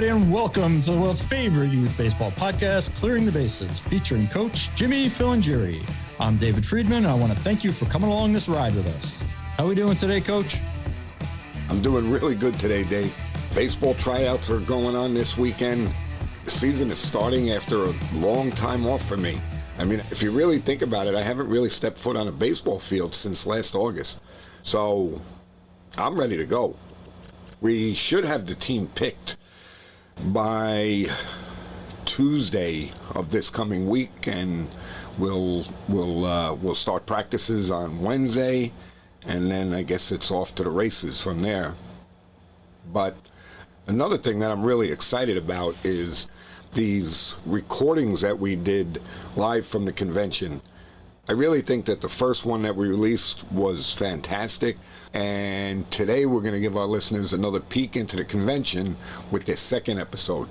everybody, and welcome to the world's favorite youth baseball podcast, Clearing the Bases, featuring Coach Jimmy, Phil, and Jerry. I'm David Friedman, and I want to thank you for coming along this ride with us. How are we doing today, Coach? I'm doing really good today, Dave. Baseball tryouts are going on this weekend. The season is starting after a long time off for me. I mean, if you really think about it, I haven't really stepped foot on a baseball field since last August. So I'm ready to go. We should have the team picked by Tuesday of this coming week, and we'll start practices on Wednesday, and then I guess it's off to the races from there. But another thing that I'm really excited about is these recordings that we did live from the convention. I really think that the first one that we released was fantastic, and today we're going to give our listeners another peek into the convention with this second episode.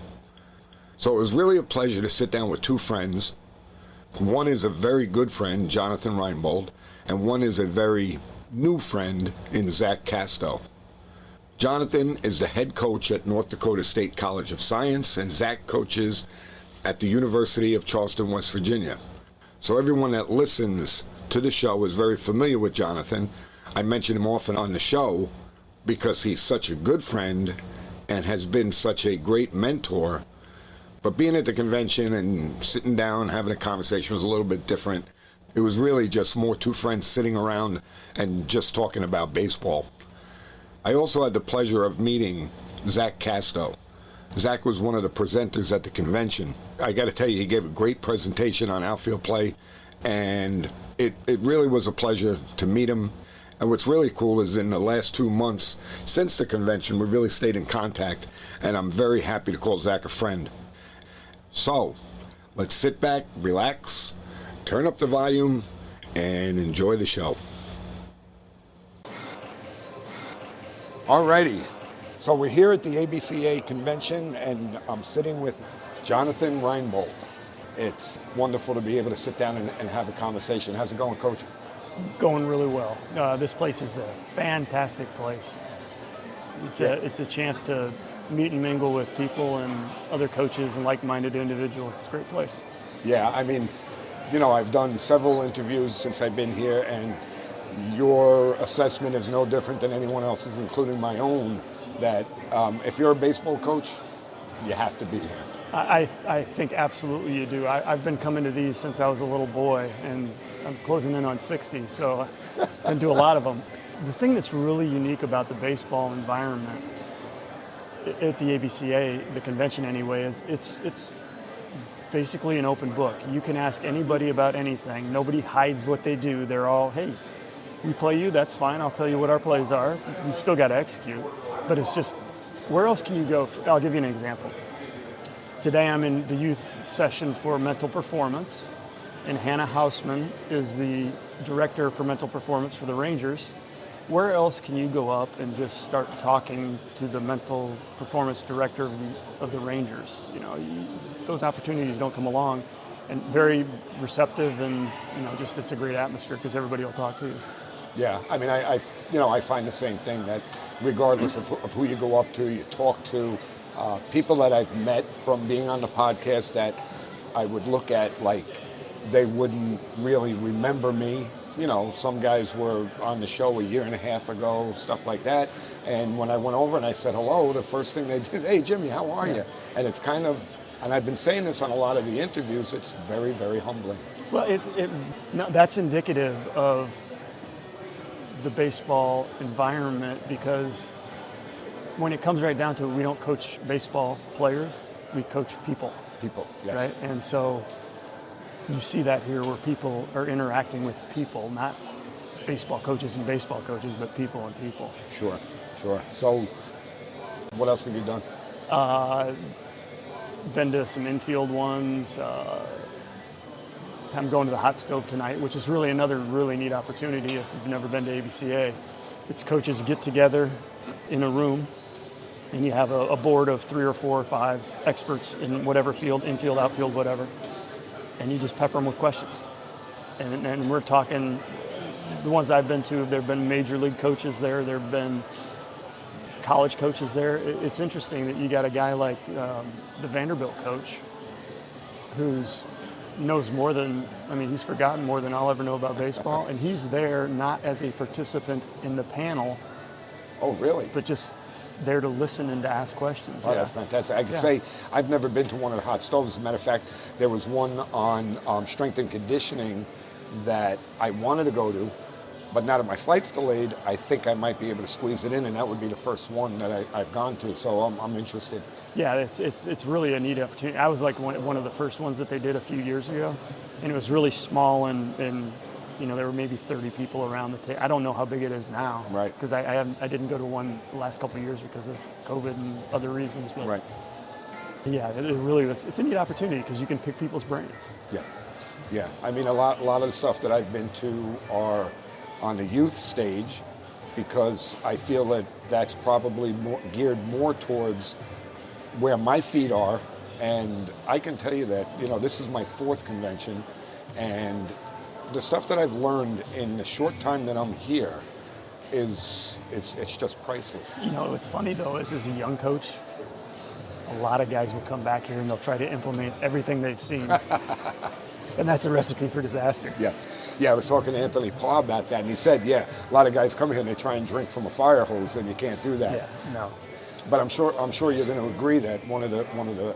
So it was really a pleasure to sit down with two friends. One is a very good friend, Jonathan Reinebold, and one is a very new friend in Zach Casto. Jonathan is the head coach at North Dakota State College of Science, and Zach coaches at the University of Charleston, West Virginia. So everyone that listens to the show is very familiar with Jonathan. I mention him often on the show because he's such a good friend and has been such a great mentor. But being at the convention and sitting down, having a conversation was a little bit different. It was really just more two friends sitting around and just talking about baseball. I also had the pleasure of meeting Zach Casto. Zach was one of the presenters at the convention. I got to tell you, he gave a great presentation on outfield play, and it really was a pleasure to meet him. And what's really cool is in the last 2 months since the convention, we really stayed in contact, and I'm very happy to call Zach a friend. So, let's sit back, relax, turn up the volume, and enjoy the show. Alrighty. So we're here at the ABCA Convention, and I'm sitting with Jonathan Reinebold. It's wonderful to be able to sit down and have a conversation. How's it going, Coach? It's going really well. This place is a fantastic place. It's a chance to meet and mingle with people and other coaches and like-minded individuals. It's a great place. Yeah, I mean, you know, I've done several interviews since I've been here, and your assessment is no different than anyone else's, including my own, that if you're a baseball coach, you have to be here. I think absolutely you do. I've been coming to these since I was a little boy, and I'm closing in on 60, so I've been to a lot of them. The thing that's really unique about the baseball environment at the ABCA, the convention anyway, is it's basically an open book. You can ask anybody about anything. Nobody hides what they do. They're all, hey, we play you, that's fine. I'll tell you what our plays are. We still got to execute. But it's just, where else can you go? I'll give you an example. Today I'm in the youth session for mental performance, and Hannah Hausman is the director for mental performance for the Rangers. Where else can you go up and just start talking to the mental performance director of the Rangers? You know, those opportunities don't come along, and very receptive, and just it's a great atmosphere because everybody will talk to you. Yeah, I mean, I find the same thing, that regardless of who you go up to, you talk to, people that I've met from being on the podcast that I would look at like they wouldn't really remember me. You know, some guys were on the show a year and a half ago, stuff like that. And when I went over and I said hello, the first thing they did, hey, Jimmy, how are you? And it's kind of, and I've been saying this on a lot of the interviews, it's very, very humbling. Well, that's indicative of the baseball environment, because when it comes right down to it, we don't coach baseball players, we coach people. People, yes. Right? And so you see that here, where people are interacting with people, not baseball coaches and baseball coaches, but people and people. Sure. So what else have you done? Been to some infield ones. I'm going to the hot stove tonight, which is really another really neat opportunity if you've never been to ABCA. It's coaches get together in a room, and you have a board of 3 or 4 or 5 experts in whatever field, infield, outfield, whatever, and you just pepper them with questions. And we're talking, the ones I've been to, there have been major league coaches there. There have been college coaches there. It's interesting that you got a guy like the Vanderbilt coach who's knows more than, he's forgotten more than I'll ever know about baseball, and he's there not as a participant in the panel. Oh, really? But just there to listen and to ask questions. Oh, that's fantastic. I can say I've never been to one of the hot stoves. As a matter of fact, there was one on strength and conditioning that I wanted to go to, but now that my flight's delayed, I think I might be able to squeeze it in, and that would be the first one that I've gone to, so I'm interested. Yeah, it's really a neat opportunity. I was like one of the first ones that they did a few years ago, and it was really small, and there were maybe 30 people around the table. I don't know how big it is now, right? Because I didn't go to one the last couple of years because of COVID and other reasons. But right. Yeah, it really was. It's a neat opportunity because you can pick people's brains. Yeah. A lot of the stuff that I've been to are on the youth stage, because I feel that that's probably geared more towards where my feet are. And I can tell you that, this is my 4th convention, and the stuff that I've learned in the short time that I'm here it's just priceless. What's funny though is, as a young coach, a lot of guys will come back here and they'll try to implement everything they've seen. And that's a recipe for disaster. Yeah, I was talking to Anthony Plow about that, and he said, a lot of guys come here and they try and drink from a fire hose, and you can't do that. Yeah, no. But I'm sure you're going to agree that one of the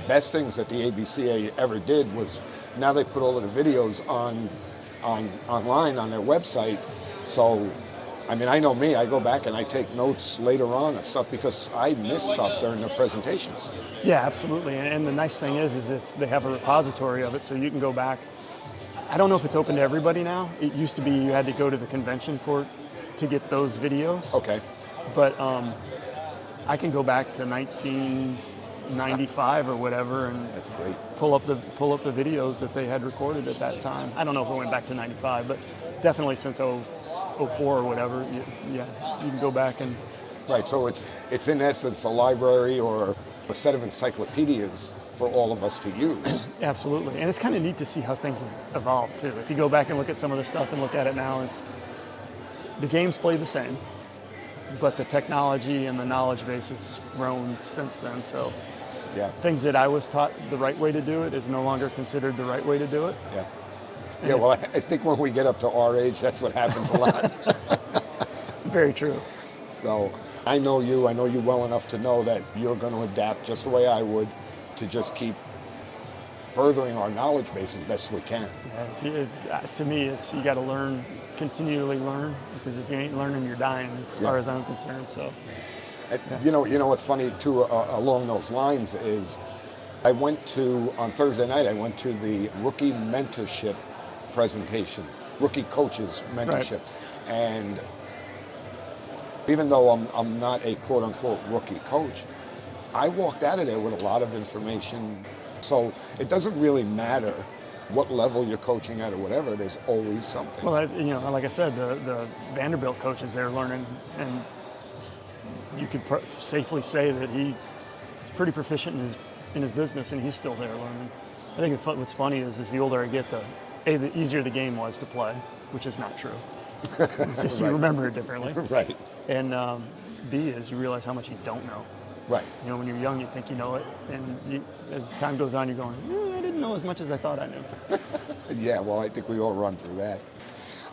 best things that the ABCA ever did was, now they put all of the videos online on their website. So, I know me, I go back and I take notes later on and stuff because I miss stuff during the presentations. Yeah, absolutely. And the nice thing is they have a repository of it, so you can go back. I don't know if it's open to everybody now. It used to be you had to go to the convention to get those videos. Okay. But I can go back to 1995 or whatever, and that's great. Pull up the videos that they had recorded at that time. I don't know if it went back to 95, but definitely since 04 or whatever, you can go back and... Right, so it's in essence a library or a set of encyclopedias for all of us to use. Absolutely, and it's kind of neat to see how things have evolved too. If you go back and look at some of the stuff and look at it now, the games play the same, but the technology and the knowledge base has grown since then. So things that I was taught the right way to do it is no longer considered the right way to do it. Yeah, well, I think when we get up to our age, that's what happens a lot. Very true. So I know you well enough to know that you're going to adapt just the way I would to just keep furthering our knowledge base as best we can. To me, it's you got to learn, continually learn, because if you ain't learning, you're dying as far as I'm concerned. So, you know what's funny too along those lines is on Thursday night I went to the rookie mentorship presentation, rookie coaches mentorship, and even though I'm not a quote unquote rookie coach, I walked out of there with a lot of information. So it doesn't really matter what level you're coaching at or whatever, there's always something. Well, like I said, the Vanderbilt coach is there learning, and you could safely say that he's pretty proficient in his business, and he's still there learning. I think what's funny is the older I get, the easier the game was to play, which is not true. It's just you remember it differently. Right. And B is you realize how much you don't know. Right. When you're young, you think you know it, and as time goes on, you're going, I didn't know as much as I thought I knew. Yeah, well, I think we all run through that.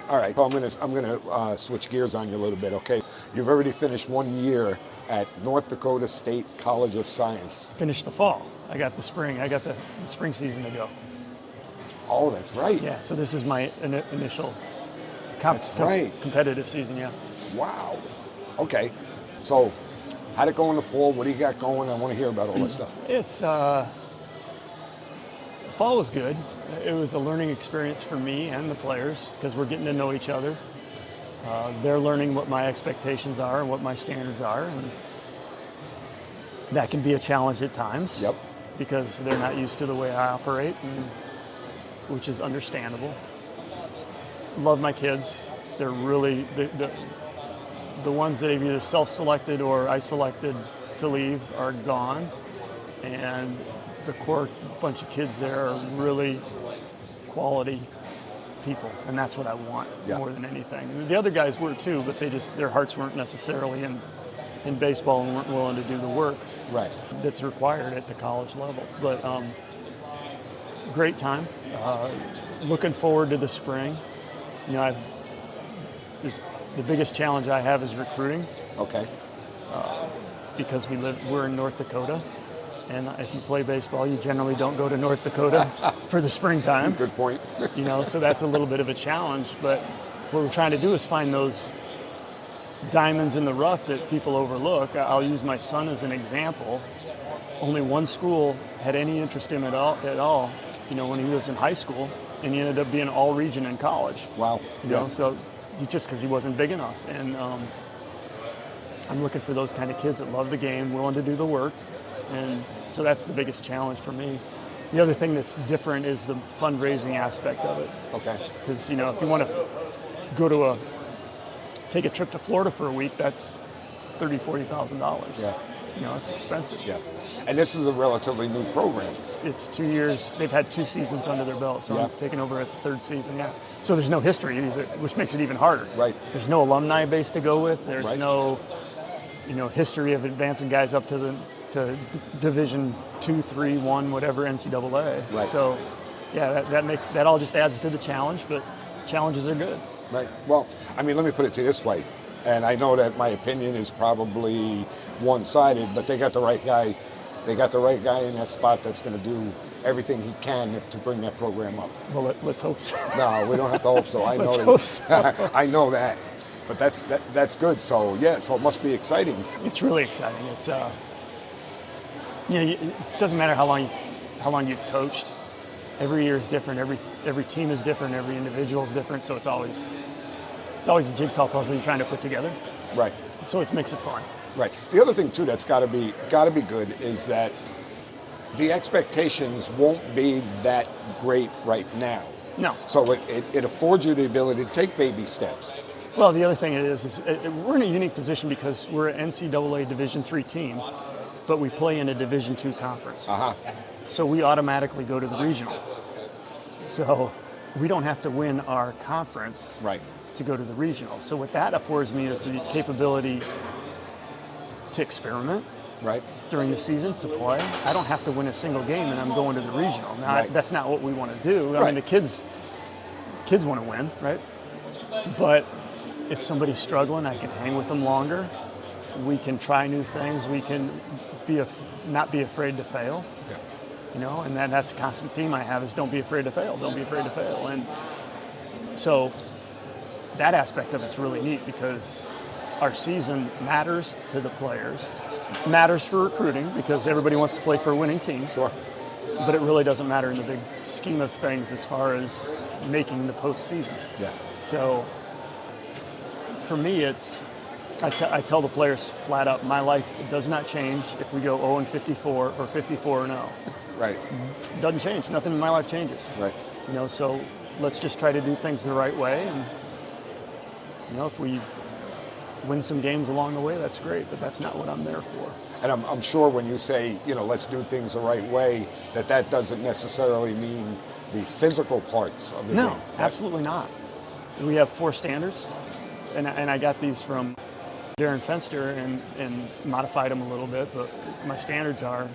All right, so I'm gonna switch gears on you a little bit, okay? You've already finished 1 year at North Dakota State College of Science. Finished the fall. I got the spring. I got the spring season to go. Oh, that's right. Yeah, so this is my initial competitive season, yeah. Wow. Okay, so how'd it go in the fall? What do you got going? I want to hear about all this stuff. It's fall was good. It was a learning experience for me and the players because we're getting to know each other. They're learning what my expectations are and what my standards are, and that can be a challenge at times. Yep. Because they're not used to the way I operate, which is understandable. Love my kids. They're really the ones that have either self-selected or I selected to leave are gone, and the core bunch of kids there are really quality people, and that's what I want more than anything. And the other guys were too, but their hearts weren't necessarily in baseball and weren't willing to do the work Right. that's required at the college level. But great time. Looking forward to the spring. You know, the biggest challenge I have is recruiting. Okay. Because we're in North Dakota, and if you play baseball, you generally don't go to North Dakota for the springtime. Good point. You know, so that's a little bit of a challenge. But what we're trying to do is find those diamonds in the rough that people overlook. I'll use my son as an example. Only one school had any interest in him at all. You know, when he was in high school, and he ended up being all region in college. Wow. You know, so just because he wasn't big enough, and I'm looking for those kind of kids that love the game, willing to do the work, and so that's the biggest challenge for me. The other thing that's different is the fundraising aspect of it. Okay. Because, you know, if you want to take a trip to Florida for a week, that's $30,000-$40,000. Yeah. You know, it's expensive. Yeah. And this is a relatively new program. It's 2 years. They've had 2 seasons under their belt, so I'm taking over at the third season. Yeah. So there's no history either, which makes it even harder. Right. There's no alumni base to go with. There's Right. no, you know, history of advancing guys up to Division 2, 3, 1, whatever NCAA. Right. So, yeah, that all just adds to the challenge. But challenges are good. Right. Well, I mean, let me put it to you this way, and I know that my opinion is probably one-sided, but they got the right guy. They got the right guy in that spot that's going to do everything he can to bring that program up. Well, let's hope so. No, we don't have to hope so. I know Let's that. hope so. I know that. But that's good. So yeah, so it must be exciting. It's really exciting. It's you know, it doesn't matter how long you've coached. Every year is different. Every team is different. Every individual is different. So it's always a jigsaw puzzle you're trying to put together. Right. So it makes it fun. Right. The other thing too that's got to be good is that the expectations won't be that great right now. No. So it affords you the ability to take baby steps. Well, the other thing is we're in a unique position because we're an NCAA Division III team, but we play in a Division II conference. So we automatically go to the regional. So we don't have to win our conference to go to the regional. So what that affords me is the capability to experiment during the season, to play. I don't have to win a single game and I'm going to the regional. Now, that's not what we want to do. I mean, the kids want to win, right? But if somebody's struggling, I can hang with them longer. We can try new things. We can not be afraid to fail. Yeah. You know, and that's a constant theme I have is don't be afraid to fail. Don't be afraid to fail. And so that aspect of it's really neat because our season matters to the players, matters for recruiting because everybody wants to play for a winning team. Sure. But it really doesn't matter in the big scheme of things as far as making the postseason. Yeah. So for me, I tell the players flat out, my life does not change if we go 0-54 or 54-0. Right. Doesn't change. Nothing in my life changes. Right. You know, so let's just try to do things the right way. And, you know, if we win some games along the way, that's great, but that's not what I'm there for. And I'm sure when you say, you know, let's do things the right way, that doesn't necessarily mean the physical parts of the game. No, absolutely not. We have 4 standards, and I got these from Darren Fenster and modified them a little bit, but my standards are,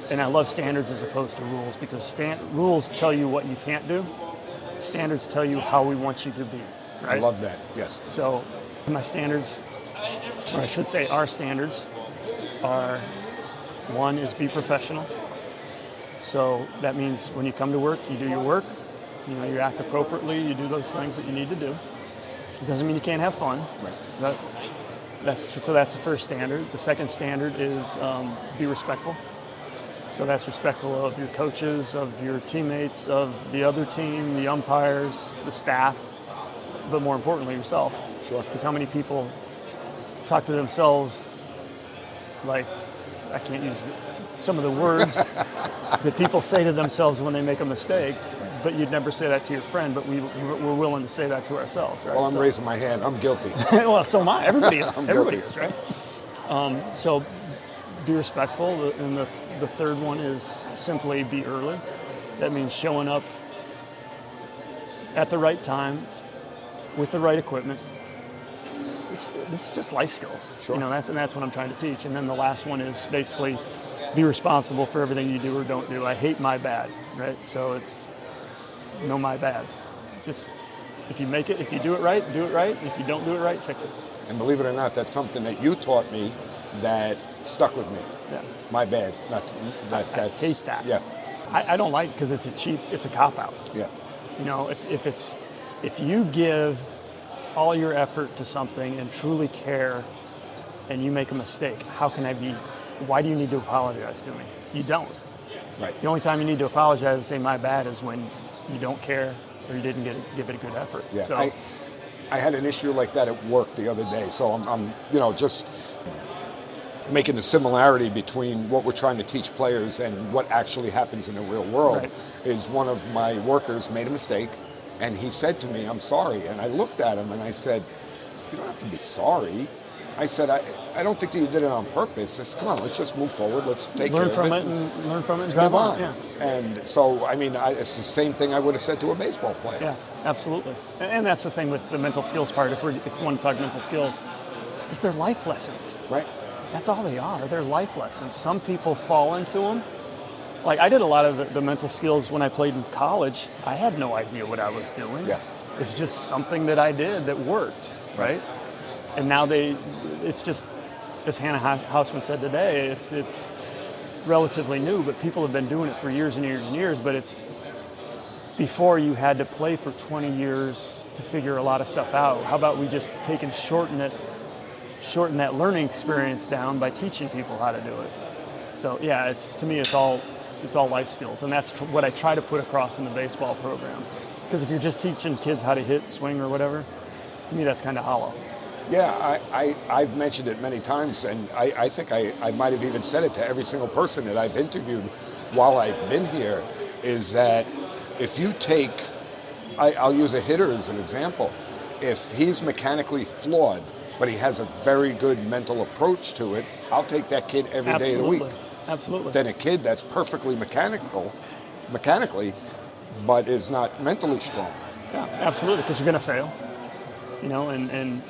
and I love standards as opposed to rules because rules tell you what you can't do. Standards tell you how we want you to be, right? I love that, yes. So my standards, or I should say our standards, are 1 is be professional. So that means when you come to work, you do your work, you know, you act appropriately, you do those things that you need to do. It doesn't mean you can't have fun. Right. That's the first standard. The second standard is be respectful. So that's respectful of your coaches, of your teammates, of the other team, the umpires, the staff, but more importantly, yourself. Sure. Because how many people talk to themselves like, I can't use some of the words that people say to themselves when they make a mistake, but you'd never say that to your friend, but we're willing to say that to ourselves, right? Well, I'm raising my hand. I'm guilty. Well, so am I. Everybody is. Everybody guilty. is, right? So be respectful. And the third one is simply be early. That means showing up at the right time with the right equipment this is just life skills. Sure. That's what I'm trying to teach. And then the last one is basically be responsible for everything you do or don't do. I hate my bad, right? So it's no my bads. Just if you do it right, do it right. If you don't do it right, fix it. And believe it or not, that's something that you taught me that stuck with me. Yeah. My bad. I hate that. Yeah. I don't like it because it's a cop-out. Yeah. If you give all your effort to something and truly care and you make a mistake, why do you need to apologize to me? You don't. Right. The only time you need to apologize and say my bad is when you don't care or you didn't give it a good effort. Yeah. So, I had an issue like that at work the other day, so I'm just making the similarity between what we're trying to teach players and what actually happens in the real world. Right. Is one of my workers made a mistake, and he said to me, "I'm sorry," and I looked at him and I said, "You don't have to be sorry." I said, I don't think that you did it on purpose. I said, come on, let's just move forward. Let's take learn care from of it and learn from it and move drive on. Yeah. And so, it's the same thing I would have said to a baseball player. Yeah, absolutely. And that's the thing with the mental skills part, if you want to talk mental skills, is they're life lessons. Right. That's all they are. They're life lessons. Some people fall into them. Like I did a lot of the mental skills when I played in college. I had no idea what I was doing. Yeah. It's just something that I did that worked, right? And now it's just, as Hannah Hausman said today, it's relatively new, but people have been doing it for years and years and years. But it's before you had to play for 20 years to figure a lot of stuff out. How about we just take and shorten that learning experience down by teaching people how to do it? So yeah, to me it's all life skills, and that's what I try to put across in the baseball program. Because if you're just teaching kids how to hit, swing, or whatever, to me that's kind of hollow. Yeah, I've mentioned it many times, and I think I might have even said it to every single person that I've interviewed while I've been here, is that if you take, I'll use a hitter as an example. If he's mechanically flawed, but he has a very good mental approach to it, I'll take that kid every day of the week. Absolutely. Than a kid that's perfectly mechanically, but is not mentally strong. Yeah, absolutely, because you're going to fail. And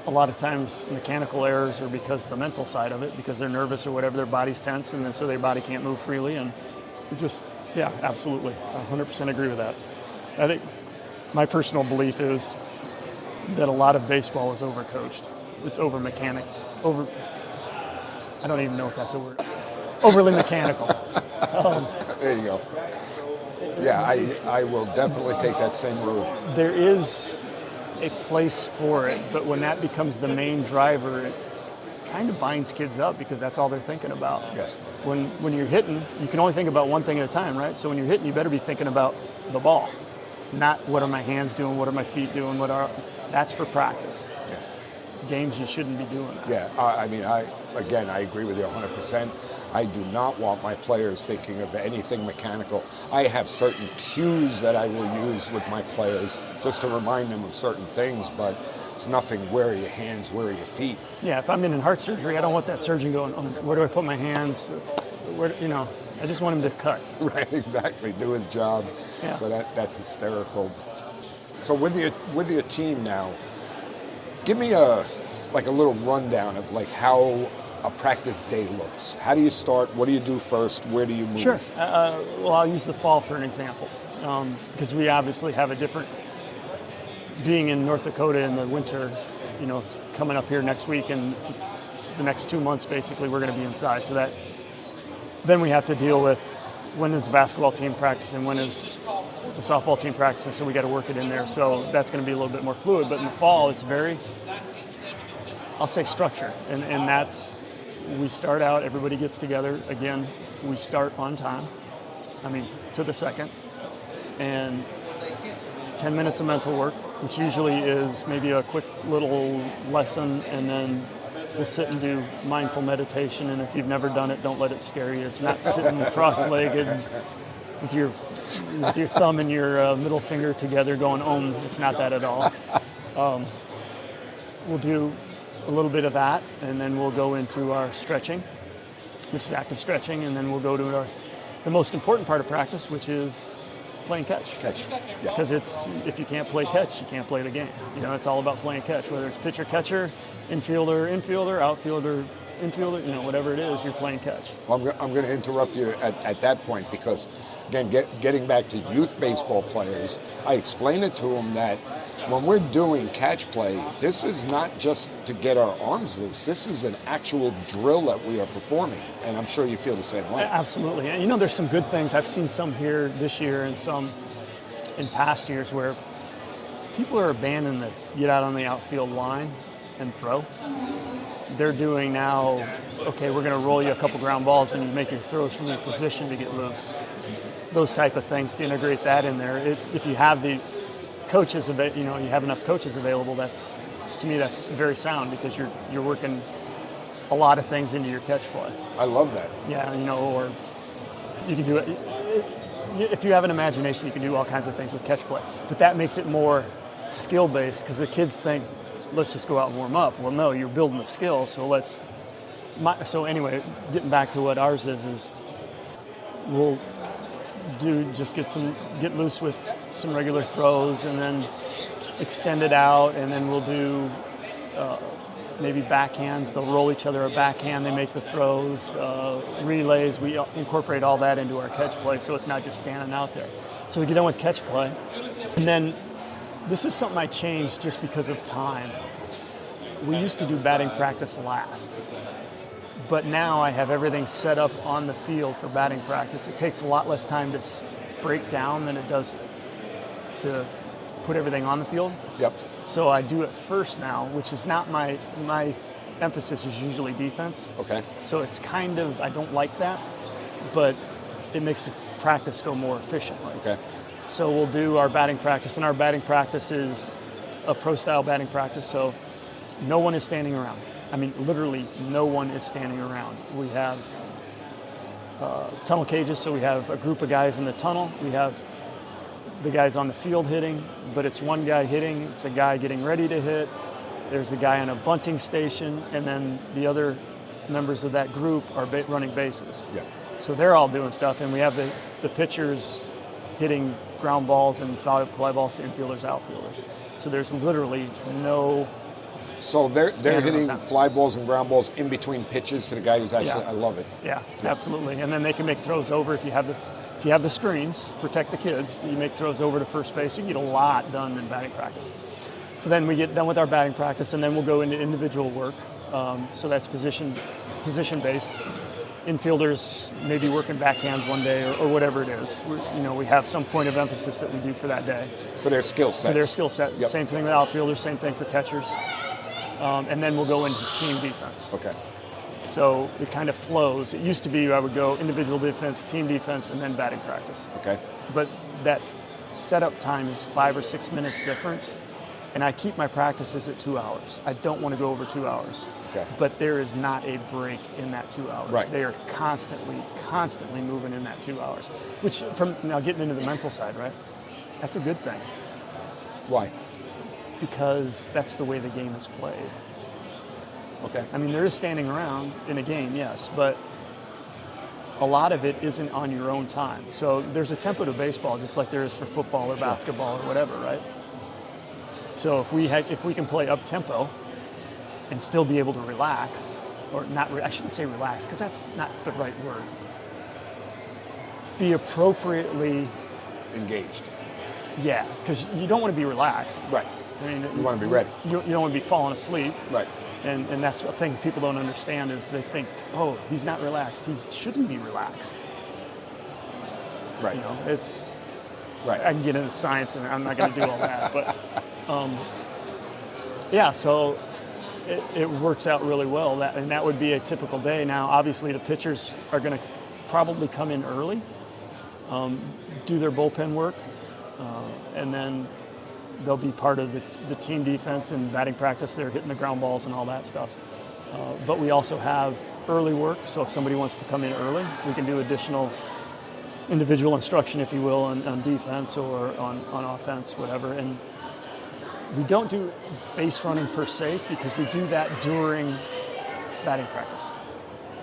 a lot of times mechanical errors are because the mental side of it, because they're nervous or whatever, their body's tense, and then so their body can't move freely. And yeah, absolutely. 100% agree with that. I think my personal belief is that a lot of baseball is overcoached. It's I don't even know if that's a word. Overly mechanical. There you go. Yeah, I will definitely take that same road. There is a place for it, but when that becomes the main driver, it kind of binds kids up because that's all they're thinking about. Yes. When you're hitting, you can only think about one thing at a time, right? So when you're hitting, you better be thinking about the ball, not what are my hands doing, what are my feet doing, that's for practice. Yeah. Games, you shouldn't be doing that. Yeah, I agree with you 100%. I do not want my players thinking of anything mechanical. I have certain cues that I will use with my players just to remind them of certain things, but it's nothing, where are your hands, where are your feet? Yeah, if I'm in heart surgery, I don't want that surgeon going, where do I put my hands? I just want him to cut. Right, exactly, do his job. Yeah. So that's hysterical. So with your team now, give me a little rundown of how a practice day looks. How do you start? What do you do first? Where do you move? Sure. Well, I'll use the fall for an example, because we obviously have a different, being in North Dakota in the winter, coming up here next week and the next 2 months, basically, we're going to be inside. So then we have to deal with when is the basketball team practicing, when is the softball team practicing, so we got to work it in there. So that's going to be a little bit more fluid. But in the fall, it's very, I'll say, structured. And that's, we start out, everybody gets together. Again, we start on time, to the second. And 10 minutes of mental work, which usually is maybe a quick little lesson, and then we'll sit and do mindful meditation. And if you've never done it, don't let it scare you. It's not sitting cross-legged with your thumb and your middle finger together going, Om. It's not that at all. We'll do a little bit of that, and then we'll go into our stretching, which is active stretching, and then we'll go to the most important part of practice, which is playing catch. Catch. Yeah. Because if you can't play catch, you can't play the game. It's all about playing catch. Whether it's pitcher, catcher, infielder, outfielder, infielder, whatever it is, you're playing catch. Well, I'm going to interrupt you at that point because, again, getting back to youth baseball players, I explain it to them that when we're doing catch play, this is not just to get our arms loose. This is an actual drill that we are performing, and I'm sure you feel the same way. Absolutely. And there's some good things. I've seen some here this year and some in past years where people are abandoning the get out on the outfield line and throw. They're doing now, okay, we're going to roll you a couple ground balls and you make your throws from your position to get loose. Those type of things, to integrate that in there. If you have the coaches, you have enough coaches available, to me that's very sound because you're working a lot of things into your catch play. I love that. Yeah, or you can do it. If you have an imagination, you can do all kinds of things with catch play. But that makes it more skill-based because the kids think, let's just go out and warm up. Well, no, you're building the skill, so anyway, getting back to what ours is we'll get loose with some regular throws and then extend it out, and then we'll do maybe backhands. They'll roll each other a backhand, they make the throws, relays. We incorporate all that into our catch play, so it's not just standing out there. So we get done with catch play, and then this is something I changed just because of time. We used to do batting practice last, but now I have everything set up on the field for batting practice. It takes a lot less time to break down than it does to put everything on the field. Yep. So I do it first now, which is not my emphasis is usually defense. Okay. So it's kind of, I don't like that, but it makes the practice go more efficiently. Okay. So we'll do our batting practice, and our batting practice is a pro-style batting practice, so no one is standing around. I mean, literally no one is standing around. We have tunnel cages, so we have a group of guys in the tunnel. We have the guys on the field hitting, but it's one guy hitting, it's a guy getting ready to hit, there's a guy on a bunting station, and then the other members of that group are running bases. Yeah. So they're all doing stuff, and we have the pitchers hitting ground balls and fly balls to infielders, outfielders. So there's literally no... So they're hitting fly balls and ground balls in between pitches to the guy who's actually... Yeah. I love it. Yeah, absolutely. And then they can make throws over if you have the screens, protect the kids, you make throws over to first base. You get a lot done in batting practice. So then we get done with our batting practice, and then we'll go into individual work. So that's position-based. Infielders maybe working backhands one day or whatever it is. We have some point of emphasis that we do for that day. For their skill set. For their skill set. Yep. Same thing with outfielders, same thing for catchers. And then we'll go into team defense. Okay. So it kind of flows. It used to be I would go individual defense, team defense, and then batting practice. Okay. But that setup time is 5 or 6 minutes difference, and I keep my practices at 2 hours. I don't want to go over 2 hours. Okay. But there is not a break in that 2 hours. Right. They are constantly moving in that 2 hours. Which, now getting into the mental side, right? That's a good thing. Why? Because that's the way the game is played. Okay. I mean, there is standing around in a game, yes, but a lot of it isn't on your own time. So there's a tempo to baseball, just like there is for football or basketball or whatever, right? So if we can play up tempo and still be able to relax, or not, I shouldn't say relax, because that's not the right word. Be appropriately engaged. Yeah, because you don't want to be relaxed. Right. I mean, you want to be ready. You don't want to be falling asleep. Right. And that's the thing people don't understand is they think, oh, he's not relaxed. He shouldn't be relaxed. Right. It's right. I can get into science, and I'm not going to do all that, but yeah. So it works out really well. That would be a typical day. Now, obviously, the pitchers are going to probably come in early, do their bullpen work, and then they'll be part of the team defense and batting practice. They're hitting the ground balls and all that stuff. But we also have early work, so if somebody wants to come in early, we can do additional individual instruction, if you will, on defense or on offense, whatever. And we don't do base running per se because we do that during batting practice.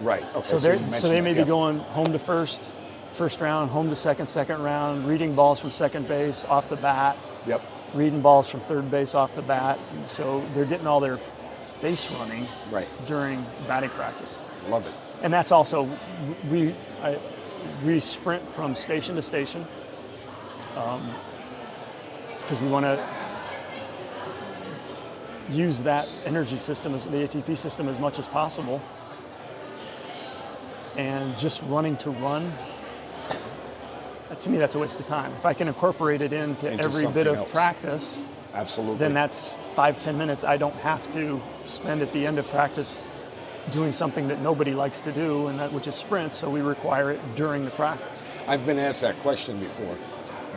Right. Okay. So they may be going home to first, first round, home to second round, reading balls from second base off the bat. Yep. Reading balls from third base off the bat. So they're getting all their base running during batting practice. Love it. And that's also, we sprint from station to station because we want to use that energy system, the ATP system, as much as possible. And just running to run, to me, that's a waste of time. If I can incorporate it into every bit of practice, absolutely, then that's 5-10 minutes I don't have to spend at the end of practice doing something that nobody likes to do, and which is sprints, so we require it during the practice. I've been asked that question before.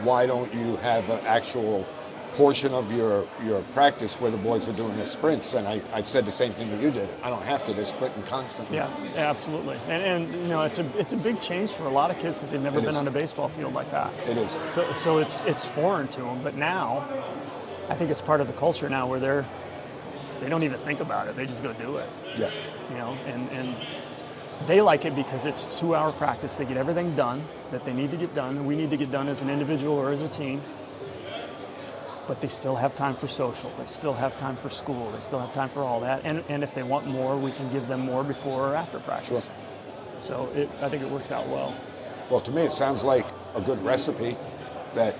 Why don't you have an actual portion of your practice where the boys are doing their sprints? And I've said the same thing that you did. I don't have to. They're sprinting constantly. Yeah, absolutely. And you know, it's a big change for a lot of kids because they've never been on a baseball field like that. It is. So it's foreign to them. But now, I think it's part of the culture now where they don't even think about it. They just go do it. Yeah. You know, and they like it because it's 2-hour practice. They get everything done that they need to get done, and we need to get done as an individual or as a team. But they still have time for social. They still have time for school. They still have time for all that. And if they want more, we can give them more before or after practice. Sure. So I think it works out well. Well, to me, it sounds like a good recipe that,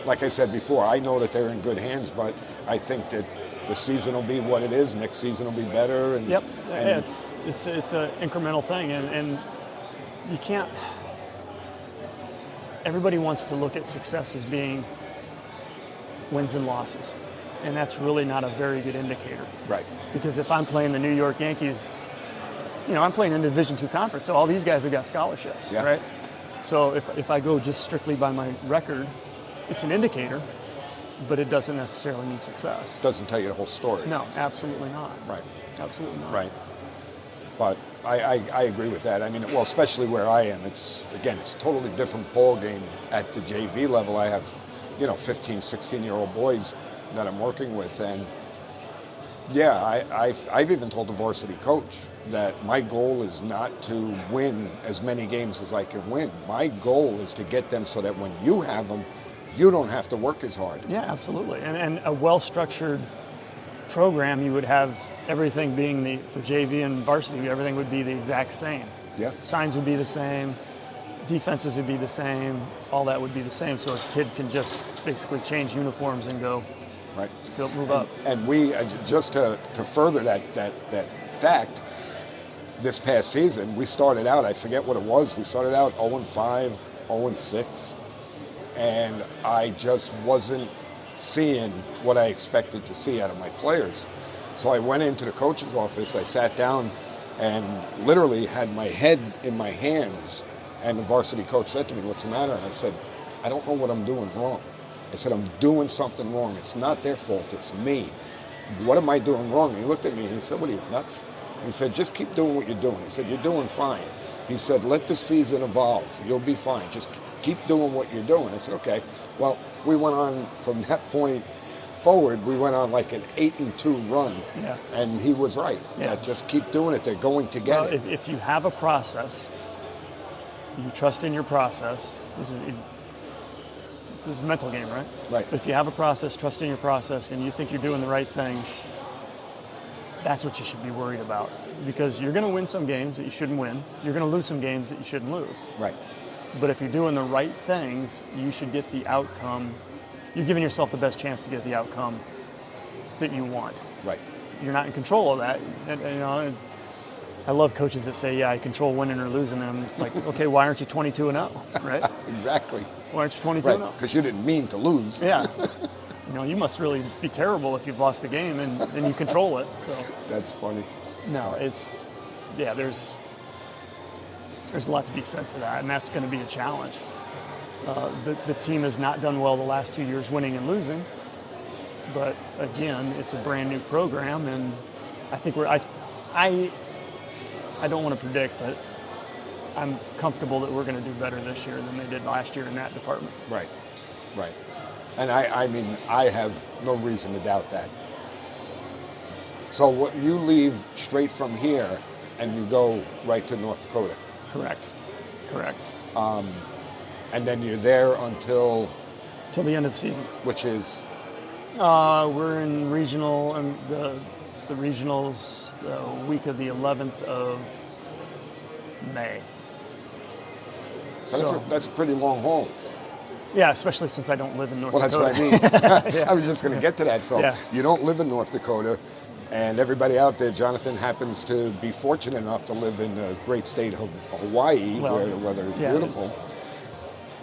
like I said before, I know that they're in good hands, but I think that the season will be what it is. Next season will be better. And, yep. And it's an incremental thing. And you can't, everybody wants to look at success as being wins and losses. And that's really not a very good indicator. Right. Because if I'm playing the New York Yankees, you know, I'm playing in a Division II conference, so all these guys have got scholarships, right? So if I go just strictly by my record, it's an indicator, but it doesn't necessarily mean success. Doesn't tell you the whole story. No, absolutely not. Right. Absolutely not. Right. But I agree with that. I mean, well, especially where I am, it's a totally different ball game at the JV level. I have, 15, 16-year-old boys that I'm working with. And yeah, I've even told the varsity coach that my goal is not to win as many games as I can win. My goal is to get them so that when you have them, you don't have to work as hard. Yeah, absolutely. And a well-structured program, you would have everything being for JV and varsity, everything would be the exact same. Yeah. Signs would be the same. Defenses would be the same. All that would be the same. So a kid can just basically change uniforms and go. Right. Move up. And we, just to further that fact, this past season, we started out, I forget what it was, we started out 0-5, 0-6, and I just wasn't seeing what I expected to see out of my players. So I went into the coach's office, I sat down and literally had my head in my hands, and the varsity coach said to me, "What's the matter?" And I said, "I don't know what I'm doing wrong." I said, "I'm doing something wrong. It's not their fault, it's me. What am I doing wrong?" And he looked at me and he said, "What are you, nuts?" He said, "Just keep doing what you're doing." He said, "You're doing fine." He said, "Let the season evolve. You'll be fine. Just keep doing what you're doing." I said, "Okay." Well, we went on from that point forward, we went on like an 8-2 run. Yeah. And he was right. Yeah. Just keep doing it. They're going to get it. If you have a process, you trust in your process. This is a mental game, right? Right. But if you have a process, trust in your process, and you think you're doing the right things, that's what you should be worried about. Because you're going to win some games that you shouldn't win. You're going to lose some games that you shouldn't lose. Right. But if you're doing the right things, you should get the outcome. You're giving yourself the best chance to get the outcome that you want. Right. You're not in control of that. And I love coaches that say, "Yeah, I control winning or losing." And I'm like, "Okay, why aren't you 22-0?" Right? Exactly. Why aren't you 22-0? Right. Because you didn't mean to lose. Yeah. You must really be terrible if you've lost the game and you control it. So That's funny. no, there's a lot to be said for that, and that's going to be a challenge. The team has not done well the last 2 years winning and losing, but again, it's a brand new program, and I think I don't want to predict, but I'm comfortable that we're going to do better this year than they did last year in that department. Right. Right. And I mean, I have no reason to doubt that. So what, you leave straight from here and you go right to North Dakota? Correct. And then you're there until Till the end of the season. which is We're in regional, and the regionals the week of the 11th of May. that's a pretty long haul. Yeah, especially since I don't live in North Well, that's Dakota. what I mean. I was just going to get to that. So Yeah. you don't live in North Dakota, and everybody out there, Jonathan happens to be fortunate enough to live in the great state of Hawaii, Well, where the weather is yeah, beautiful.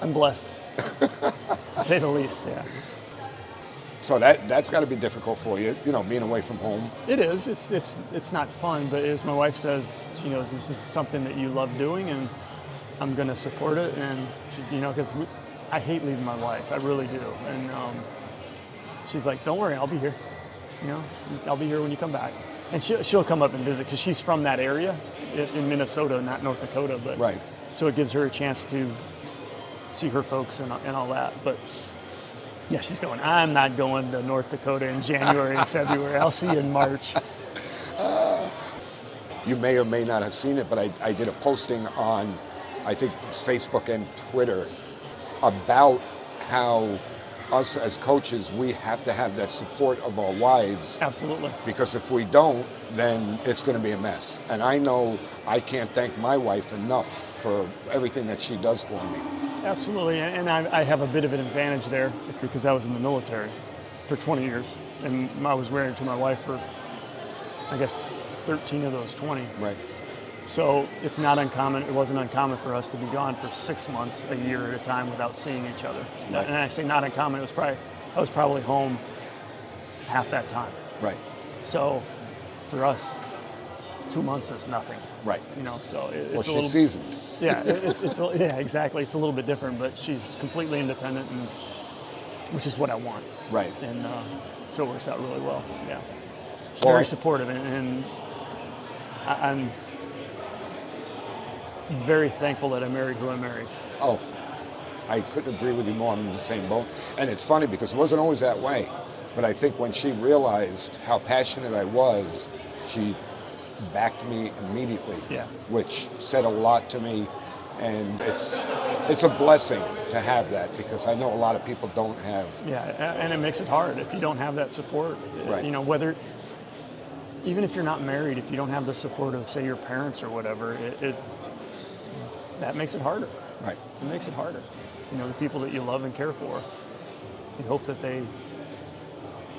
I'm blessed, to say the least. Yeah, So that's got to be difficult for you, being away from home. it is. It's not fun, but as my wife says, she knows this is something that you love doing, and I'm going to support it. And because I hate leaving my wife, I really do. And she's like, "Don't worry, I'll be here. I'll be here when you come back." And she'll come up and visit because she's from that area in Minnesota, not North Dakota. But Right. So it gives her a chance to see her folks and all that. But yeah, she's going, "I'm not going to North Dakota in January and February. I'll see you in March." You may or may not have seen it, but I did a posting on, I think, Facebook and Twitter about how us as coaches, we have to have that support of our wives. Absolutely. Because if we don't, then it's going to be a mess. And I know I can't thank my wife enough for everything that she does for me. Absolutely, and I have a bit of an advantage there because I was in the military for 20 years, and I was married to my wife for, I guess, 13 of those 20. Right. So it's not uncommon. It wasn't uncommon for us to be gone for 6 months, a year at a time without seeing each other. Right. And I say not uncommon. I was probably home half that time. Right. So for us, 2 months is nothing. Right. So it's Well, a she's little, seasoned. yeah, yeah, exactly. It's a little bit different, but she's completely independent, and which is what I want. Right. And so it works out really well. Yeah. She's Well, very supportive, and I'm very thankful that I married who I married. Oh, I couldn't agree with you more. I'm in the same boat. And it's funny because it wasn't always that way. But I think when she realized how passionate I was, she backed me immediately, Yeah. which said a lot to me. And it's a blessing to have that because I know a lot of people don't have. Yeah, and it makes it hard if you don't have that support. Right. Even if you're not married, if you don't have the support of, say, your parents or whatever, that makes it harder. Right. It makes it harder. The people that you love and care for, you hope that they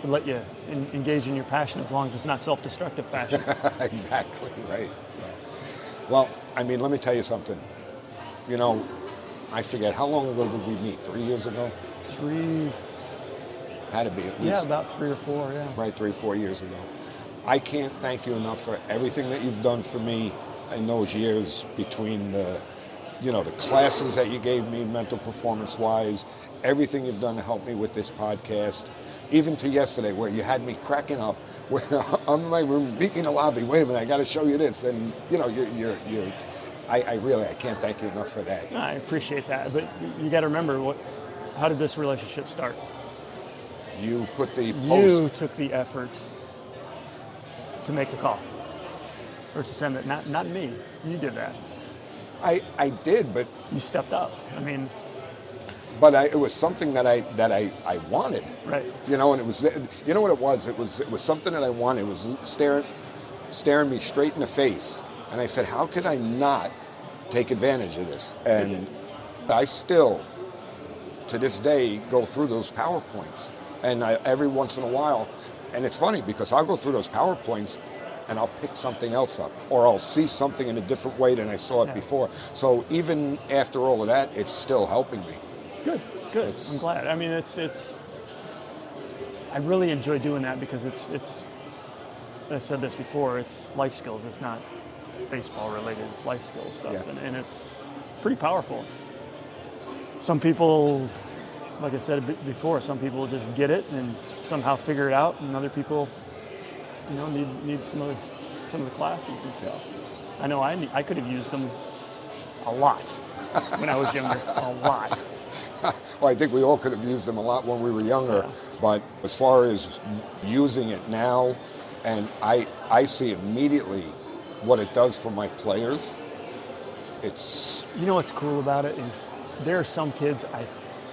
would let you engage in your passion as long as it's not self-destructive passion. Exactly, right. Well, let me tell you something. I forget, how long ago did we meet? 3 years ago? Had to be at least. Yeah, about 3 or 4, yeah. Right, 3 or 4 years ago. I can't thank you enough for everything that you've done for me in those years between the classes that you gave me mental performance-wise, everything you've done to help me with this podcast, even to yesterday where you had me cracking up, where I'm in my room, meeting in the lobby, wait a minute, I got to show you this, and I can't thank you enough for that. I appreciate that, but you got to remember how did this relationship start? You put the post. You took the effort to make a call or to send it, not me. You did that. I did, but You stepped up. it was something that I wanted. Right. And it was, what it was? It was something that I wanted. It was staring me straight in the face. And I said, how could I not take advantage of this? And I still, to this day, go through those PowerPoints. And every once in a while, and it's funny because I'll go through those PowerPoints and I'll pick something else up, or I'll see something in a different way than I saw it before. So even after all of that, it's still helping me. Good. I'm glad. It's. I really enjoy doing that because it's. I said this before. It's life skills. It's not baseball related. It's life skills stuff, Yeah. and it's pretty powerful. Some people, like I said before, some people just get it and somehow figure it out, and other people, need some of the classes and stuff. I know I could have used them a lot when I was younger, a lot. Well, I think we all could have used them a lot when we were younger, but as far as using it now, and I see immediately what it does for my players. it's You know what's cool about it is there are some kids I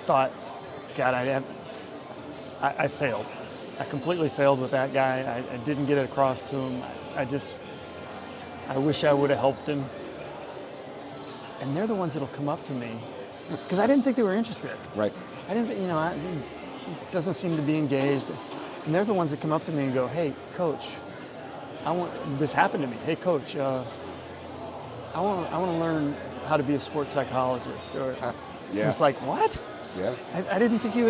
thought, God, I failed. I completely failed with that guy. I didn't get it across to him. I wish I would have helped him. And they're the ones that'll come up to me because I didn't think they were interested. right. I didn't, he doesn't seem to be engaged. And they're the ones that come up to me and go, hey, coach, this happened to me. Hey, coach, I want to learn how to be a sports psychologist. Or Yeah. It's like, what? Yeah. I didn't think you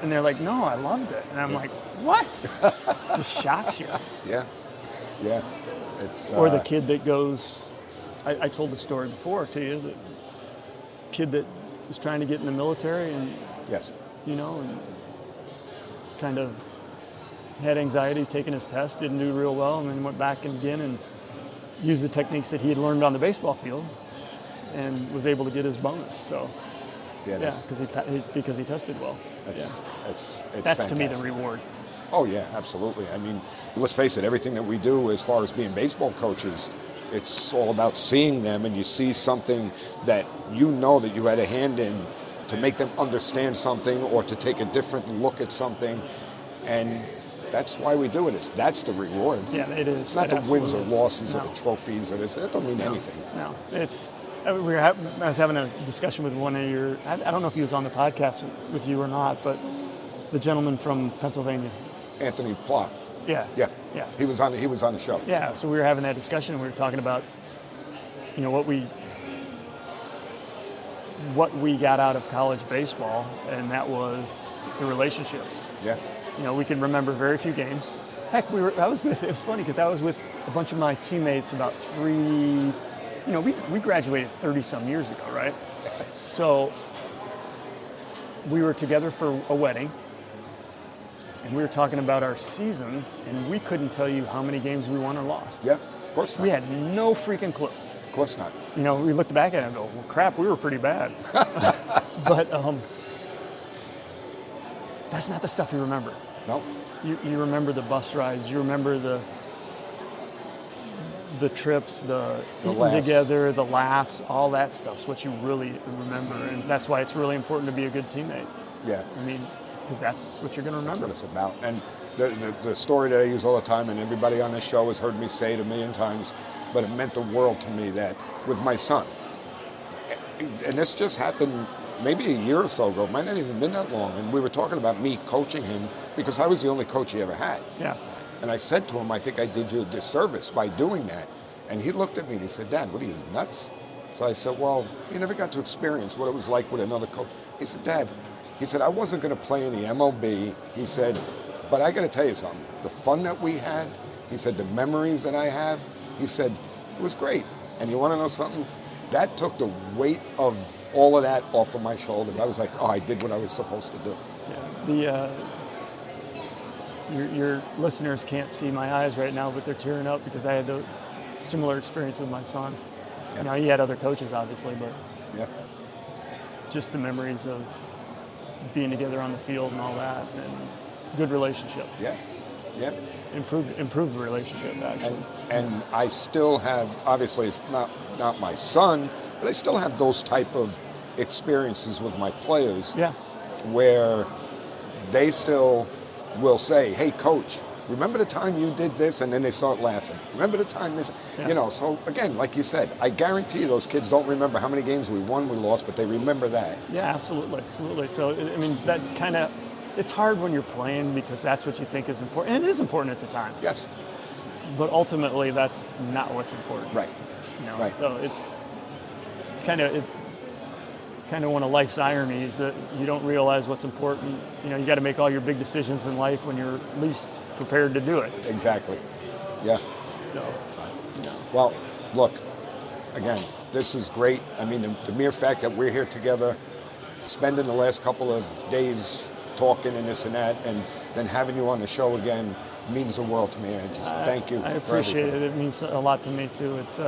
and they're like, no, I loved it. And I'm like, what? Just shocks you. Yeah. Yeah. It's Or the kid that goes, I told the story before to you, the kid that was trying to get in the military and, yes. and kind of had anxiety, taking his test, didn't do real well, and then went back again and used the techniques that he had learned on the baseball field and was able to get his bonus. So, because he tested well. It's That's fantastic. to me the reward. Oh, yeah, absolutely. I mean, let's face it, everything that we do as far as being baseball coaches, it's all about seeing them, and you see something that you know that you had a hand in to make them understand something or to take a different look at something. And that's why we do it. That's the reward. Yeah, it is. It's not the wins or losses or No. the trophies. It don't mean anything. No, I was having a discussion with one of your, I don't know if he was on the podcast with you or not, but the gentleman from Pennsylvania. Anthony Plott. Yeah. Yeah. Yeah. He was on the show. Yeah, so we were having that discussion and we were talking about, what we got out of college baseball, and that was the relationships. Yeah. We can remember very few games. Heck, it's funny because I was with a bunch of my teammates about we graduated 30 some years ago, right? So we were together for a wedding and we were talking about our seasons and we couldn't tell you how many games we won or lost. Yeah, of course not. We had no freaking clue. Of course not. We looked back at it and go, well, crap, we were pretty bad. But that's not the stuff you remember. No. You remember the bus rides. You remember the trips, the eating laughs. together, the laughs, all that stuff's what you really remember. And that's why it's really important to be a good teammate. Yeah. Because that's what you're going to remember. That's what it's about. And the story that I use all the time, and everybody on this show has heard me say it a million times, but it meant the world to me that with my son, and this just happened maybe a year or so ago, might not even been that long, and we were talking about me coaching him because I was the only coach he ever had. Yeah. And I said to him, I think I did you a disservice by doing that. And he looked at me and he said, Dad, what are you, nuts? So I said, well, you never got to experience what it was like with another coach. He said, Dad, I wasn't going to play in the MLB. He said, but I got to tell you something. The fun that we had, he said, the memories that I have, he said, it was great. And you want to know something? That took the weight of all of that off of my shoulders. I was like, oh, I did what I was supposed to do. Yeah. Your listeners can't see my eyes right now, but they're tearing up because I had the similar experience with my son. Yeah. He had other coaches, obviously, but Yeah. just the memories of being together on the field and all that, and good relationship. Yeah. Yeah. Improve the relationship, actually. And I still have, obviously, it's not my son, but I still have those type of experiences with my players. Yeah. Where they still will say, hey, coach, remember the time you did this? And then they start laughing. Remember the time this? Yeah. So again, like you said, I guarantee those kids don't remember how many games we won, we lost, but they remember that. Yeah, absolutely. So, that kind of, it's hard when you're playing because that's what you think is important. And it is important at the time. Yes. But ultimately, that's not what's important. Right. Right. So it's kind of one of life's ironies that you don't realize what's important. You got to make all your big decisions in life when you're least prepared to do it. Exactly. Yeah. So, Well, look, again, this is great. The mere fact that we're here together, spending the last couple of days talking and this and that, and then having you on the show again means the world to me. I just thank you. I for appreciate everything. it. It means a lot to me too. It's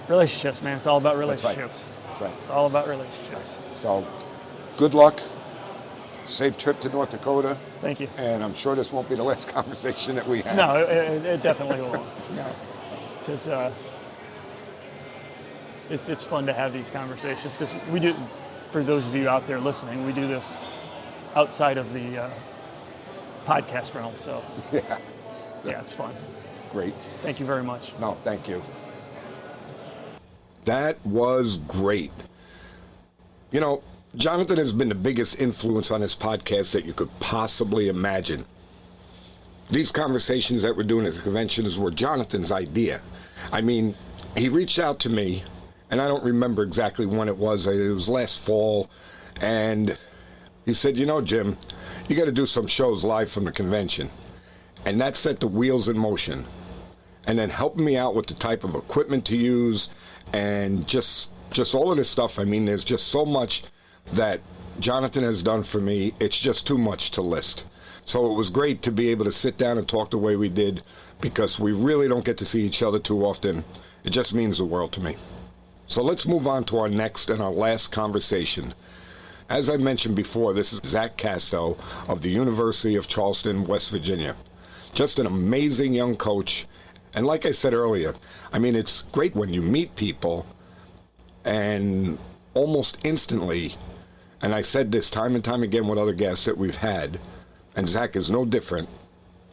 relationships, man. It's all about relationships. That's right. It's all about relationships. So, good luck. Safe trip to North Dakota. Thank you. And I'm sure this won't be the last conversation that we have. No, it definitely won't. No, because it's fun to have these conversations because we do, for those of you out there listening, we do this outside of the podcast realm. So yeah, it's fun. Great. Thank you very much. No, thank you. That was great. You know, Jonathan has been the biggest influence on this podcast that you could possibly imagine. These conversations that we're doing at the conventions were Jonathan's idea. I mean, he reached out to me, and I don't remember exactly when it was. It was last fall, and he said, you know, Jim, you got to do some shows live from the convention. And that set the wheels in motion. And then helping me out with the type of equipment to use and just all of this stuff. I mean, there's just so much that Jonathan has done for me. It's just too much to list. So it was great to be able to sit down and talk the way we did because we really don't get to see each other too often. It just means the world to me. So let's move on to our next and our last conversation. As I mentioned before, this is Zach Casto of the University of Charleston, West Virginia. Just an amazing young coach. And like I said earlier, I mean, it's great when you meet people and almost instantly, and I said this time and time again with other guests that we've had, and Zach is no different,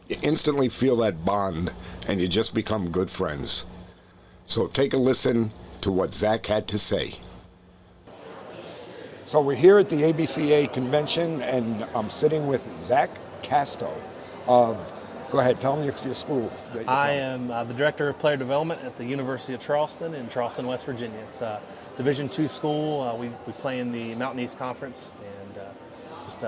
you instantly feel that bond and you just become good friends. So take a listen to what Zach had to say. So we're here at the ABCA Convention, and I'm sitting with Zach Casto of, go ahead, tell me your school. I am the Director of Player Development at the University of Charleston in Charleston, West Virginia. It's a Division II school. We play in the Mountain East Conference, and just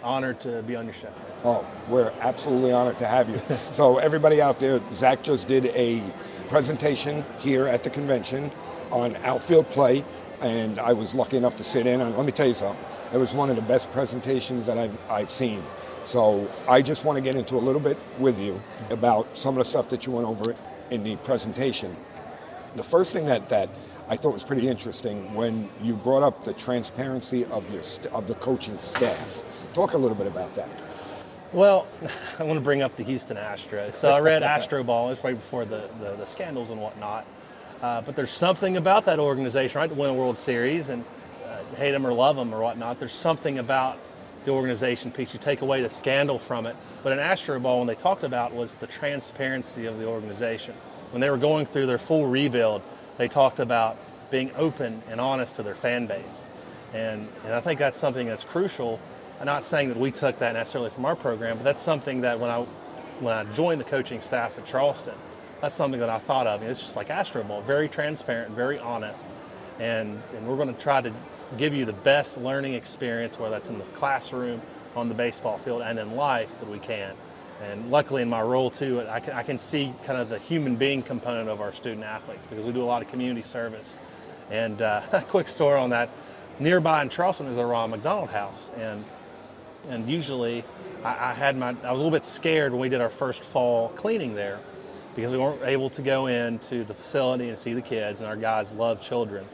honored to be on your show. Oh, we're absolutely honored to have you. So everybody out there, Zach just did a presentation here at the convention on outfield play, and I was lucky enough to sit in. And let me tell you something, it was one of the best presentations that I've seen. So I just want to get into a little bit with you about some of the stuff that you went over in the presentation. The first thing that I thought was pretty interesting when you brought up the transparency of the coaching staff. Talk a little bit about that. Well, I want to bring up the Houston Astros. So I read Astro Ball, it's right before the scandals and whatnot. But there's something about that organization, right, to win a World Series, and hate them or love them or whatnot. There's something about the organization piece. You take away the scandal from it. But in Astro Ball, when they talked about was the transparency of the organization. When they were going through their full rebuild, they talked about being open and honest to their fan base. And I think that's something that's crucial. I'm not saying that we took that necessarily from our program, but that's something that when I joined the coaching staff at Charleston, that's something that I thought of. It's just like Astro Ball, very transparent, very honest. And we're going to try to give you the best learning experience, whether that's in the classroom, on the baseball field, and in life that we can. And luckily in my role too, I can see kind of the human being component of our student athletes because we do a lot of community service. And a quick story on that, nearby in Charleston is a Ronald McDonald House. And usually I was a little bit scared when we did our first fall cleaning there because we weren't able to go into the facility and see the kids, and our guys love children.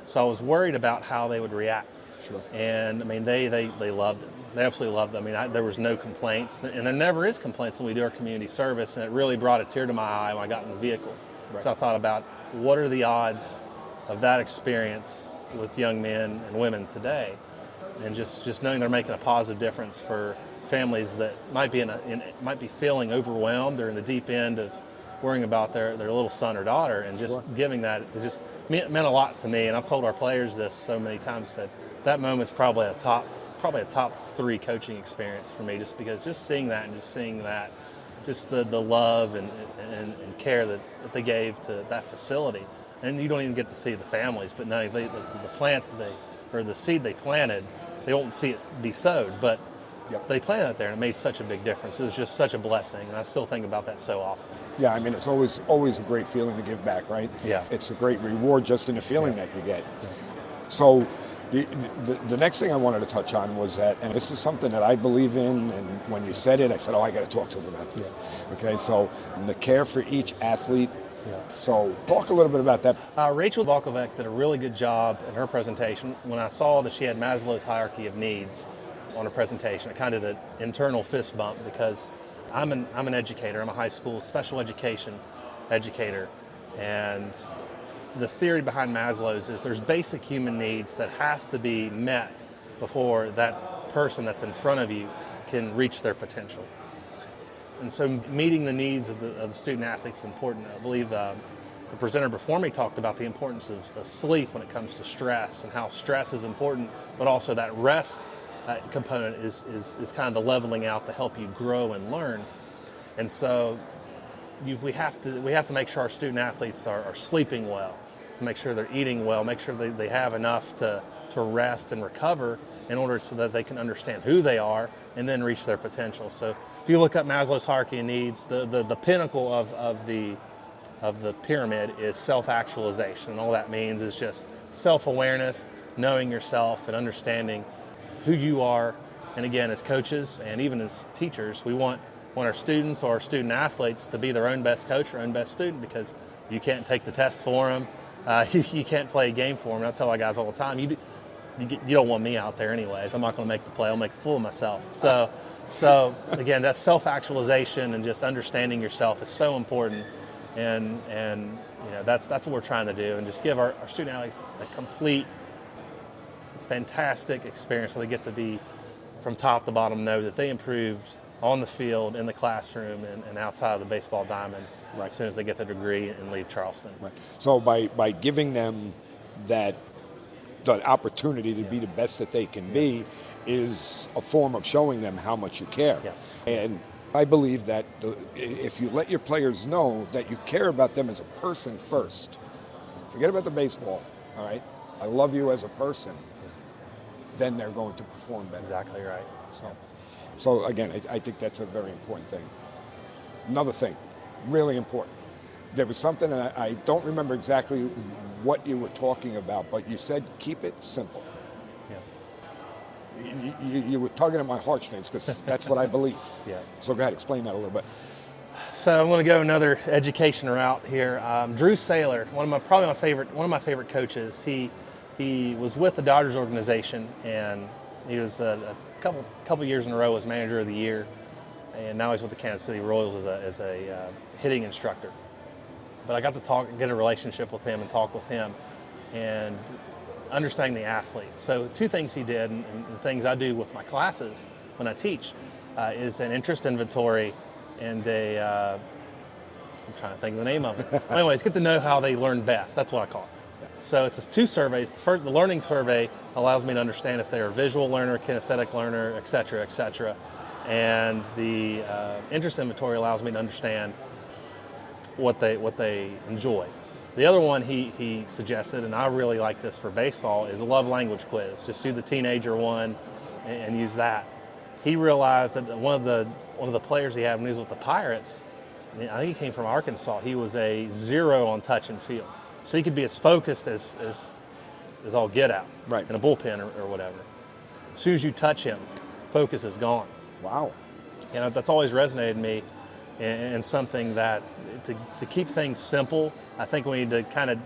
So I was worried about how they would react. Sure. And I mean, they loved it. They absolutely loved it. I mean, there was no complaints, and there never is complaints when we do our community service, and it really brought a tear to my eye when I got in the vehicle. Right. So I thought about what are the odds of that experience with young men and women today, and just knowing they're making a positive difference for families that might be feeling overwhelmed or in the deep end of worrying about their little son or daughter, and just giving that, it just meant a lot to me. And I've told our players this so many times, that moment's probably a top 3 coaching experience for me, just because just seeing that just the love and care that they gave to that facility. And you don't even get to see the families, but no, the plant or the seed they planted, they won't see it be sowed, but they planted it there, and it made such a big difference. It was just such a blessing, and I still think about that so often. Yeah, I mean, it's always a great feeling to give back, right? Yeah. It's a great reward just in the feeling that you get. Yeah. So the next thing I wanted to touch on was that, and this is something that I believe in, and when you said it, I said, I got to talk to him about this. Yeah. Okay, so the care for each athlete. Yeah. So talk a little bit about that. Rachel Balkovec did a really good job in her presentation. When I saw that she had Maslow's hierarchy of needs on her presentation, I kind of did an internal fist bump because I'm an educator. I'm a high school special education educator, and the theory behind Maslow's is there's basic human needs that have to be met before that person that's in front of you can reach their potential. And so meeting the needs of the student athletes is important. I believe the presenter before me talked about the importance of sleep when it comes to stress and how stress is important, but also that rest component is kind of the leveling out to help you grow and learn. And so we have to make sure our student athletes are sleeping well, make sure they're eating well, make sure they have enough to rest and recover in order so that they can understand who they are and then reach their potential. So if you look up Maslow's hierarchy of needs, the pinnacle of the pyramid is self-actualization. And all that means is just self-awareness, knowing yourself and understanding who you are. And again, as coaches and even as teachers, we want our students or our student athletes to be their own best coach or own best student, because you can't take the test for them. You can't play a game for them. I tell my guys all the time, you don't want me out there anyways. I'm not going to make the play. I'll make a fool of myself. So again, that self-actualization and just understanding yourself is so important. And that's what we're trying to do, and just give our student athletes a complete, fantastic experience where they get to be from top to bottom, know that they improved on the field, in the classroom, and outside of the baseball diamond as soon as they get their degree and leave Charleston. Right. So by giving them the opportunity to be the best that they can be is a form of showing them how much you care. Yeah. And I believe that if you let your players know that you care about them as a person first, forget about the baseball, all right? I love you as a person, then they're going to perform better. Exactly right. So again, I think that's a very important thing. Another thing, really important. There was something, and I don't remember exactly what you were talking about, but you said keep it simple. Yeah. You were tugging at my heartstrings, because that's what I believe. Yeah. So go ahead, explain that a little bit. So I'm going to go another education route here. Drew Saylor, one of my favorite coaches. He was with the Dodgers organization, and he was a couple years in a row was manager of the year, and now he's with the Kansas City Royals as a hitting instructor. But I got to get a relationship with him and talk with him, and understanding the athlete. So two things he did, and things I do with my classes when I teach, is an interest inventory and I'm trying to think of the name of it. Anyways, get to know how they learn best. That's what I call it. So it's just two surveys. The learning survey allows me to understand if they're a visual learner, kinesthetic learner, et cetera, and the interest inventory allows me to understand what they enjoy. The other one he suggested, and I really like this for baseball, is a love language quiz. Just do the teenager one and use that. He realized that one of the players he had when he was with the Pirates, I think he came from Arkansas, he was a 0 on touch and feel. So he could be as focused as all get out, right, in a bullpen or whatever. As soon as you touch him, focus is gone. Wow. That's always resonated in me, and something that to keep things simple, I think we need to kind of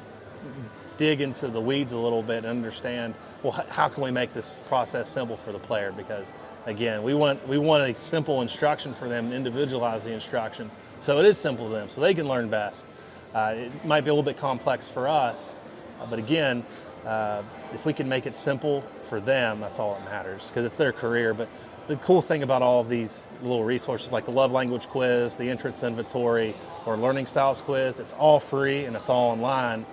dig into the weeds a little bit and understand, well, how can we make this process simple for the player? Because again, we want a simple instruction for them, individualize the instruction, so it is simple to them, so they can learn best. It might be a little bit complex for us, but again, if we can make it simple for them, that's all that matters, because it's their career. But the cool thing about all of these little resources, like the love language quiz, the interest inventory, or learning styles quiz, it's all free and it's all online,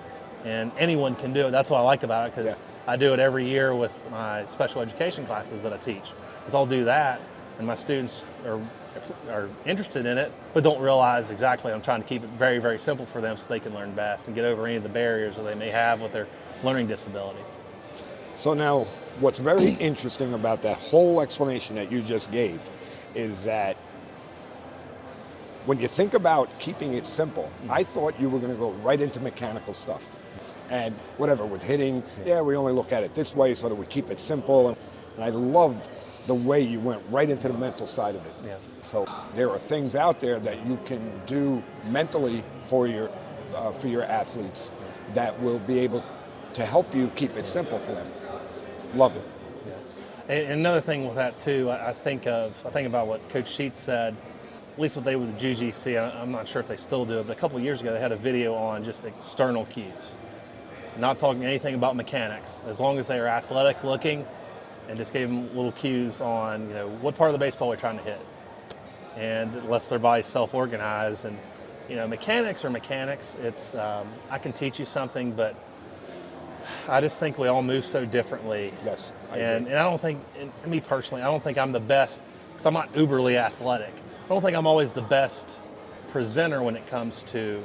and anyone can do it. That's what I like about it, because I do it every year with my special education classes that I teach. Is I'll do that, and my students are interested in it, but don't realize exactly I'm trying to keep it very, very simple for them so they can learn best and get over any of the barriers that they may have with their learning disability. So now, what's very interesting about that whole explanation that you just gave is that when you think about keeping it simple, I thought you were going to go right into mechanical stuff. And whatever, with hitting, we only look at it this way so that we keep it simple. And I love the way you went right into the mental side of it. Yeah. So there are things out there that you can do mentally for your athletes that will be able to help you keep it simple for them. Love it. Yeah. And another thing with that too, I think about what Coach Sheets said, at least what they with the UGC. I'm not sure if they still do it, but a couple of years ago they had a video on just external cues. not talking anything about mechanics, as long as they are athletic looking, and just gave them little cues on, what part of the baseball we're trying to hit. And it lets their body self-organize. And, mechanics are mechanics. It's, I can teach you something, but I just think we all move so differently. Yes. And I don't think, me personally, I don't think I'm the best, because I'm not uberly athletic. I don't think I'm always the best presenter when it comes to,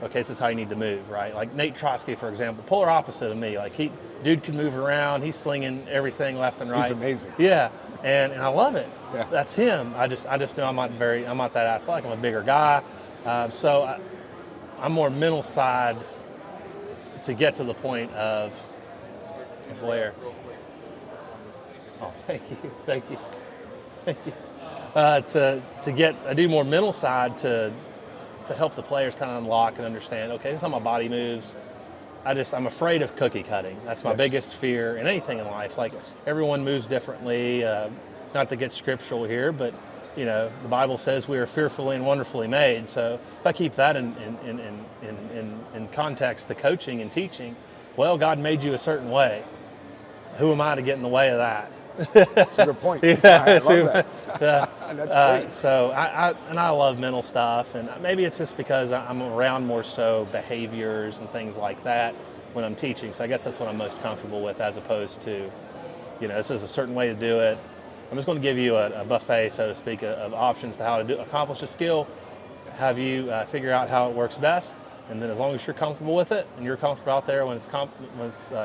okay, this is how you need to move, right? Like Nate Trotsky, for example, polar opposite of me. Like dude can move around. He's slinging everything left and right. He's amazing. Yeah, and I love it. Yeah. That's him. I just know I'm not that athletic. I'm a bigger guy, so I'm more mental side to get to the point of where. Oh, thank you. I do more mental side to help the players kind of unlock and understand, okay, this is how my body moves. I'm afraid of cookie cutting. That's my biggest fear in anything in life. Like, everyone moves differently, not to get scriptural here, but, the Bible says we are fearfully and wonderfully made. So if I keep that in context to coaching and teaching, well, God made you a certain way. Who am I to get in the way of that? That's a good point. I love that. That's great. So I love mental stuff, and maybe it's just because I'm around more so behaviors and things like that when I'm teaching. So I guess that's what I'm most comfortable with, as opposed to, this is a certain way to do it. I'm just going to give you a buffet, so to speak, of options to how to accomplish a skill, have you figure out how it works best, and then as long as you're comfortable with it and you're comfortable out there when it's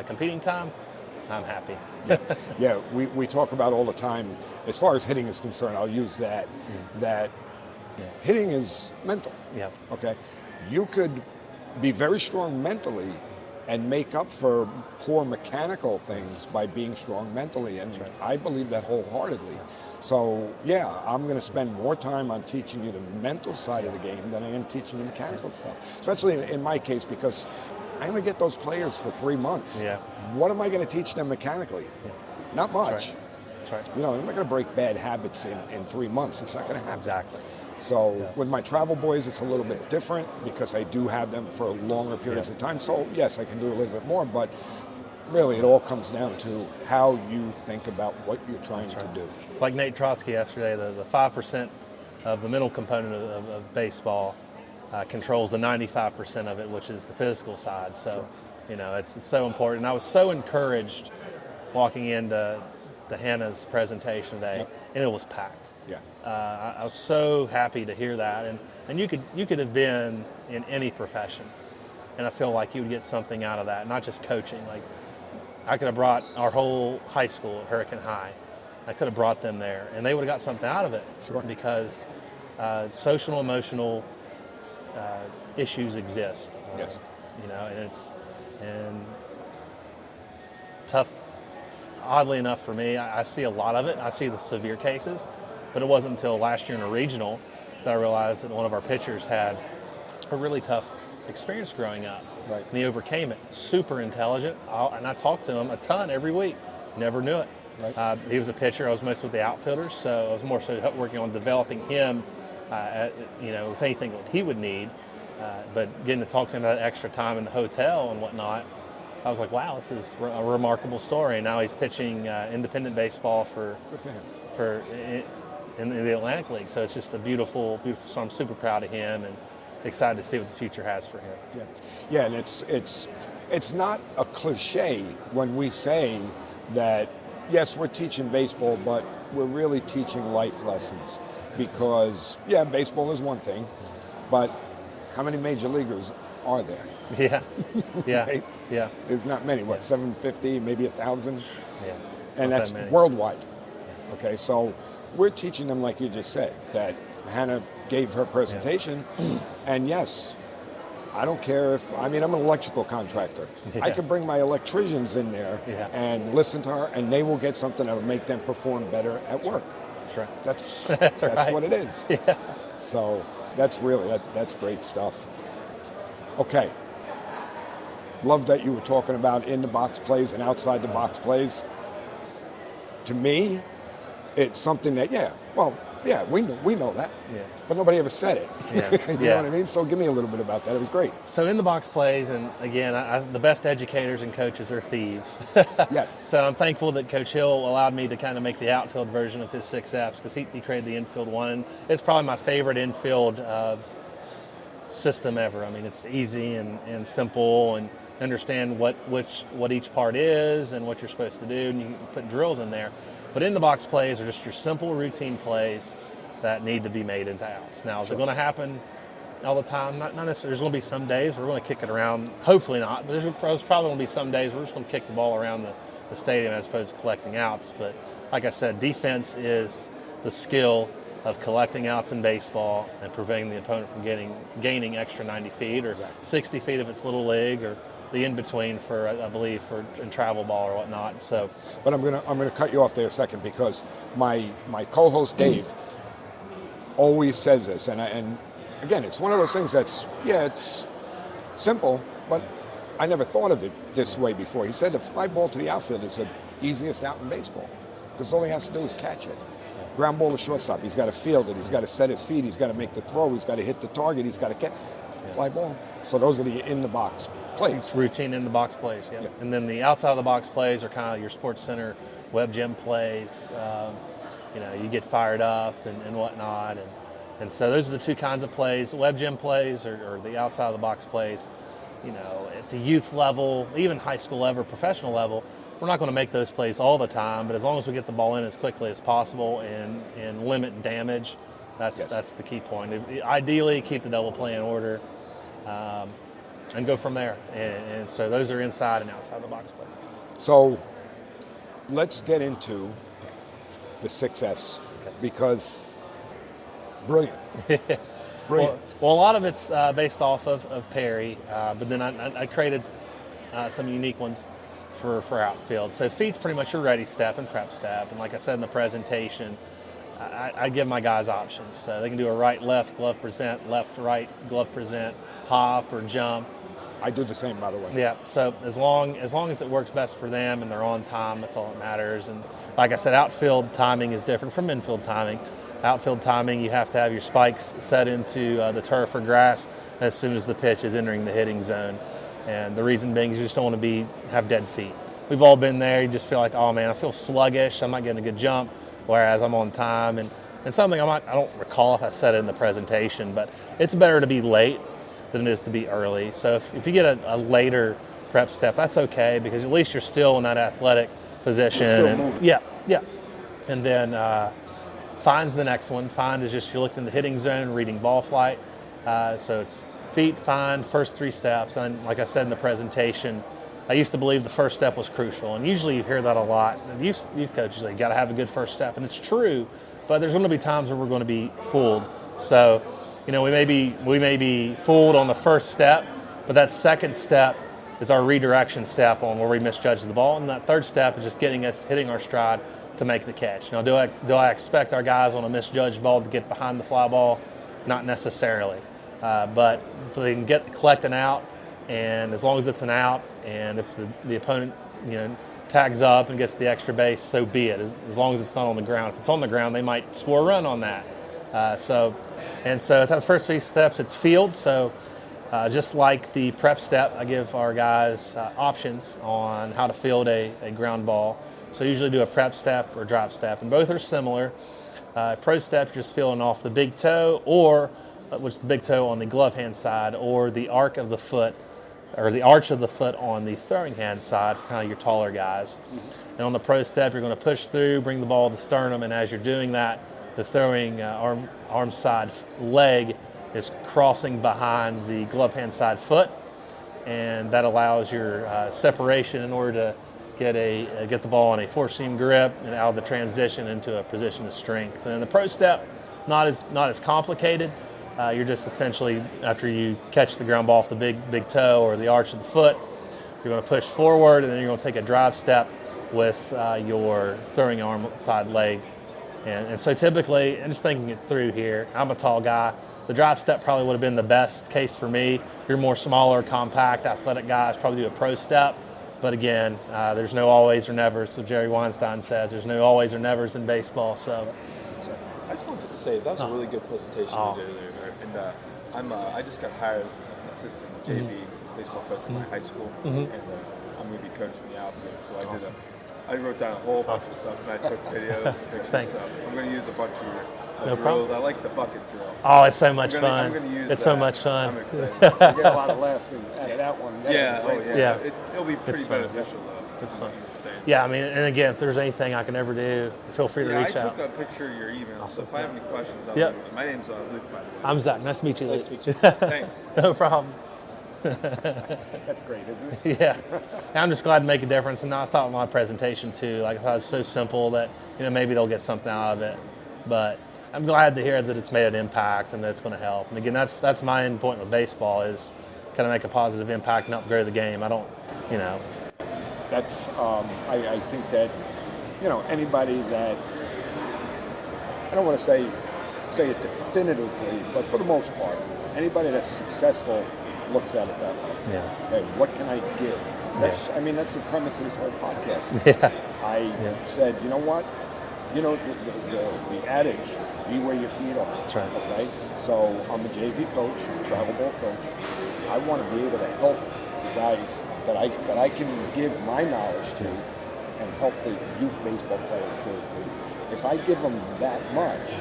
competing time, I'm happy. Yeah, we talk about all the time, as far as hitting is concerned, I'll use that, that hitting is mental. Yeah. Okay? You could be very strong mentally and make up for poor mechanical things by being strong mentally, and right. I believe that wholeheartedly. So, yeah, I'm going to spend more time on teaching you the mental side of the game than I am teaching you mechanical stuff, especially in my case, because I only get those players for 3 months. Yeah. What am I going to teach them mechanically? Yeah. Not much. That's right. I'm not going to break bad habits in 3 months. It's not going to happen. Exactly. So with my travel boys, it's a little bit different because I do have them for longer periods of time. So yes, I can do a little bit more, but really it all comes down to how you think about what you're trying to do. It's like Nate Trotsky yesterday, the 5% of the mental component of baseball controls the 95% of it, which is the physical side. So, it's so important. And I was so encouraged walking into Hannah's presentation today, and it was packed. Yeah. I was so happy to hear that, and you could have been in any profession, and I feel like you would get something out of that, not just coaching. Like, I could have brought our whole high school at Hurricane High. I could have brought them there, and they would have got something out of it. Sure. Because social, emotional issues exist. Yes. And tough. Oddly enough for me, I see a lot of it. I see the severe cases, but it wasn't until last year in a regional that I realized that one of our pitchers had a really tough experience growing up. Right. And he overcame it. Super intelligent, and I talked to him a ton every week. Never knew it. Right. He was a pitcher. I was mostly with the outfielders, so I was more so working on developing him, with anything that he would need. But getting to talk to him that extra time in the hotel and whatnot, I was like, wow, this is a remarkable story. And now he's pitching independent baseball Good for him. in the Atlantic League. So it's just a beautiful, beautiful. So I'm super proud of him and excited to see what the future has for him. Yeah, and it's not a cliche when we say that, yes, we're teaching baseball, but we're really teaching life lessons. Because, baseball is one thing, but how many major leaguers are there? Yeah. Right? Yeah. There's not many. 750, maybe 1,000? Yeah. And that's worldwide. Okay, so we're teaching them, like you just said, that Hannah gave her presentation, and yes, I don't care I'm an electrical contractor. I could bring my electricians in there and listen to her, and they will get something that will make them perform better at work. That's right. That's right. what it is. Yeah. So that's great stuff. Okay. Love that you were talking about in the box plays and outside the box plays. To me, it's something that, Yeah, we know that. Yeah. But nobody ever said it. Yeah. You know what I mean? So give me a little bit about that. It was great. So in the box plays, and again, the best educators and coaches are thieves. Yes. So I'm thankful that Coach Hill allowed me to kind of make the outfield version of his 6Fs, because he created the infield one. And it's probably my favorite infield system ever. I mean, it's easy and simple, and understand what each part is and what you're supposed to do, and you can put drills in there. But in the box plays are just your simple routine plays that need to be made into outs. Now, is it going to happen all the time? Not necessarily. There's going to be some days we're going to kick it around. Hopefully not. But there's probably going to be some days we're just going to kick the ball around the stadium as opposed to collecting outs. But like I said, defense is the skill of collecting outs in baseball and preventing the opponent from gaining extra 90 feet or 60 feet if it's little league, or the in-between for, I believe, in travel ball or whatnot. So, but I'm gonna cut you off there a second, because my co-host Dave always says this, and again, it's one of those things that's, it's simple, but I never thought of it this way before. He said the fly ball to the outfield is the easiest out in baseball, because all he has to do is catch it. Ground ball to shortstop, he's got to field it, he's got to set his feet, he's got to make the throw, he's got to hit the target, he's got to catch. Fly ball. So those are the in-the-box plays. Routine in-the-box plays, yeah. And then the outside-of-the-box plays are kind of your Sports Center web gym plays. You get fired up and whatnot. And so those are the two kinds of plays. The web gym plays or the outside-of-the-box plays. At the youth level, even high school level, professional level, we're not going to make those plays all the time, but as long as we get the ball in as quickly as possible and limit damage, that's the key point. Ideally, keep the double play in order. And go from there. And so those are inside and outside the box plays. So let's get into the 6Fs, because brilliant. Brilliant. Well, a lot of it's based off of Perry, but then I created some unique ones for outfield. So feet's pretty much your ready step and prep step. And like I said in the presentation, I give my guys options. So they can do a right-left glove present, left-right glove present, hop or jump. I do the same, by the way. Yeah, so as long as it works best for them and they're on time, that's all that matters. And like I said, outfield timing is different from infield timing. Outfield timing, you have to have your spikes set into the turf or grass as soon as the pitch is entering the hitting zone. And the reason being is you just don't want to have dead feet. We've all been there. You just feel like, oh man, I feel sluggish. I'm not getting a good jump, whereas I'm on time. And something I don't recall if I said it in the presentation, but it's better to be late than it is to be early. So if you get a later prep step, that's okay, because at least you're still in that athletic position. Still moving. Yeah. And then find's the next one. Find is just you're looking in the hitting zone, reading ball flight. So it's feet, find, first three steps. And like I said in the presentation, I used to believe the first step was crucial. And usually you hear that a lot. Youth coaches say you got to have a good first step. And it's true, but there's going to be times where we're going to be fooled. So we may be fooled on the first step, but that second step is our redirection step on where we misjudge the ball, and that third step is just hitting our stride to make the catch. Now, do I expect our guys on a misjudged ball to get behind the fly ball? Not necessarily, but if they can collect an out, and as long as it's an out, and if the opponent tags up and gets the extra base, so be it. As long as it's not on the ground. If it's on the ground, they might score a run on that. So it's the first three steps. It's field. So just like the prep step, I give our guys options on how to field a ground ball. So I usually do a prep step or drop step, and both are similar. Pro step, you're just fielding off the big toe, which is the big toe on the glove hand side, or the arc of the foot, or the arch of the foot on the throwing hand side for kind of your taller guys. And on the pro step, you're going to push through, bring the ball to the sternum, and as you're doing that, the throwing arm side leg is crossing behind the glove hand side foot, and that allows your separation in order to get the ball in a four-seam grip and out of the transition into a position of strength. And the pro step, not as complicated. You're just essentially, after you catch the ground ball off the big toe or the arch of the foot, you're going to push forward, and then you're going to take a drive step with your throwing arm side leg. And so typically, and just thinking it through here, I'm a tall guy. The drive step probably would have been the best case for me. You're more smaller, compact, athletic guys probably do a pro step. But again, there's no always or nevers. So Jerry Weinstein says there's no always or nevers in baseball. So I just wanted to say that was a really good presentation you did earlier. And I just got hired as an assistant JV baseball coach in my high school, and I'm going to be coaching the outfield. So I wrote down a whole bunch of stuff, and I took videos and pictures. So I'm going to use a bunch of your drills. I like the bucket drill. Oh, it's so much fun. I'm going to use it's that. so much fun. I'm excited. You get a lot of laughs out of that one. Yeah. It'll be pretty beneficial, though. It's fun. Yeah, I mean, and again, if there's anything I can ever do, feel free to reach out. I took a picture of your email, so if I have any questions, my name's Luke, by the way. I'm Zach. Nice to meet you, Luke. Nice to meet you. Thanks. No problem. That's great, isn't it? Yeah. I'm just glad to make a difference, and I thought my presentation too, I thought it was so simple that, maybe they'll get something out of it. But I'm glad to hear that it's made an impact and that it's going to help. And again, that's my end point with baseball is kind of make a positive impact and upgrade the game. I don't, That's, I think that, anybody that, I don't want to say it definitively, but for the most part, anybody that's successful looks at it that way. Yeah. Okay, what can I give? That's the premise of this whole podcast. Yeah. I said, you know what? The adage, be where your feet are. That's right. Okay? So I'm a JV coach, travel ball coach. I want to be able to help the guys that I can give my knowledge to and help the youth baseball players do. If I give them that much,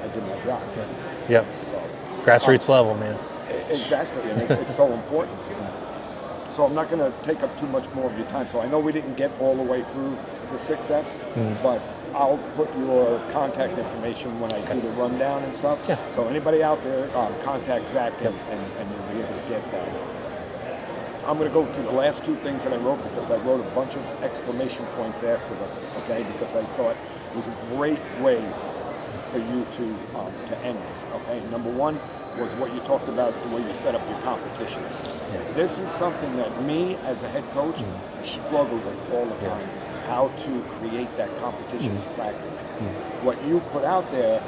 I did my job. Yep. So, grassroots level, man. Exactly, and it's so important. So I'm not going to take up too much more of your time. So I know we didn't get all the way through the 6Fs, but I'll put your contact information when I do the rundown and stuff. Yeah. So anybody out there, contact Zach and you'll be able to get that. I'm going to go to the last two things that I wrote because I wrote a bunch of exclamation points after them, okay, because I thought it was a great way for you to end this, okay? Number one was what you talked about, the way you set up your competitions. Yeah. This is something that me, as a head coach, struggle with all the time, how to create that competition in practice. What you put out there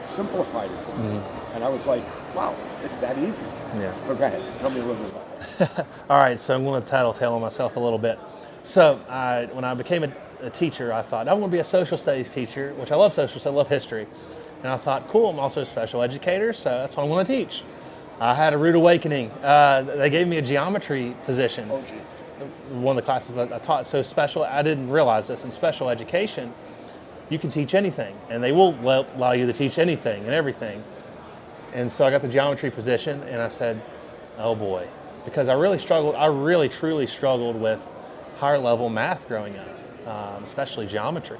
simplified it for me. And I was like, wow, it's that easy. Yeah. So go ahead, tell me a little bit about that. All right, so I'm going to tattletale on myself a little bit. So when I became a teacher, I thought, I want to be a social studies teacher, which I love social studies, I love history. And I thought, cool, I'm also a special educator, so that's what I'm going to teach. I had a rude awakening. They gave me a geometry position. Oh, geez. One of the classes I taught. So special, I didn't realize this, in special education, you can teach anything, and they will allow you to teach anything and everything. And so I got the geometry position, and I said, oh boy, because I really truly struggled with higher level math growing up, especially geometry.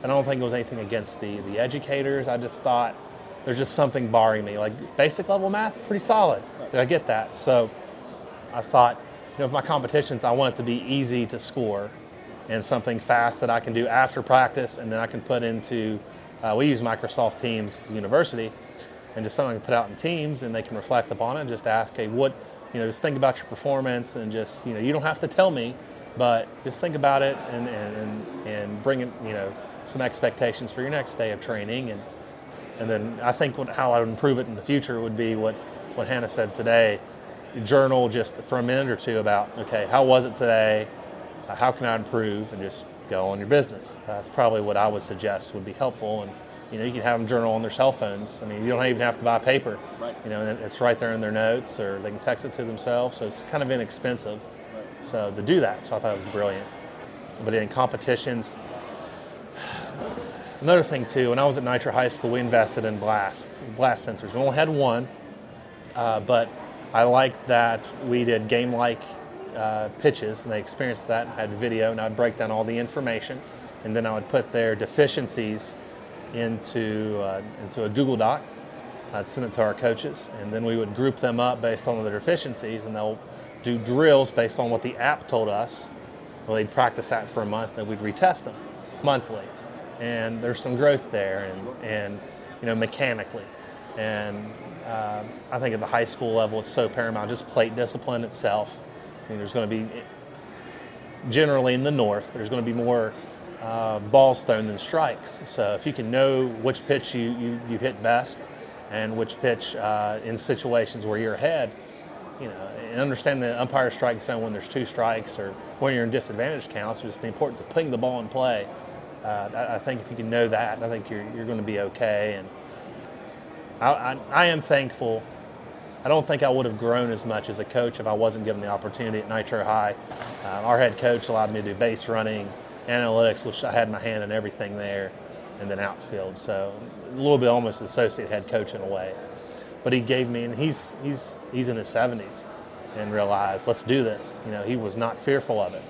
And I don't think it was anything against the educators. I just thought there's just something barring me. Like basic level math, pretty solid. I get that. So I thought, if my competitions, I want it to be easy to score and something fast that I can do after practice, and then I can put into, we use Microsoft Teams University, and just something I can put out in Teams, and they can reflect upon it and just ask, hey, just think about your performance, and just, you don't have to tell me, but just think about it and bring in, some expectations for your next day of training. And then I think how I would improve it in the future would be what Hannah said today. Journal just for a minute or two about, okay, how was it today? How can I improve? And just go on your business. That's probably what I would suggest would be helpful. And, you can have them journal on their cell phones. I mean, you don't even have to buy paper. Right. And it's right there in their notes, or they can text it to themselves. So it's kind of inexpensive. Right. So to do that, so I thought it was brilliant. But in competitions, another thing too, when I was at Nitro High School, we invested in blast sensors. We only had one, but I liked that we did game-like pitches, and they experienced that and had video, and I'd break down all the information, and then I would put their deficiencies into a Google Doc. I'd send it to our coaches, and then we would group them up based on their deficiencies, and they'll do drills based on what the app told us. Well, they'd practice that for a month, and we'd retest them monthly. And there's some growth there, and mechanically. And I think at the high school level, it's so paramount. Just plate discipline itself. I mean, there's going to be, generally in the north, there's going to be more balls thrown than strikes. So if you can know which pitch you hit best, and which pitch in situations where you're ahead, and understand the umpire strike zone when there's two strikes, or when you're in disadvantage counts, just the importance of putting the ball in play. I think if you can know that, I think you're going to be okay. And I am thankful. I don't think I would have grown as much as a coach if I wasn't given the opportunity at Nitro High. Our head coach allowed me to do base running, analytics, which I had my hand in everything there, and then outfield. So a little bit almost associate head coach in a way. But he gave me, and he's in his 70s, and realized, let's do this. He was not fearful of it.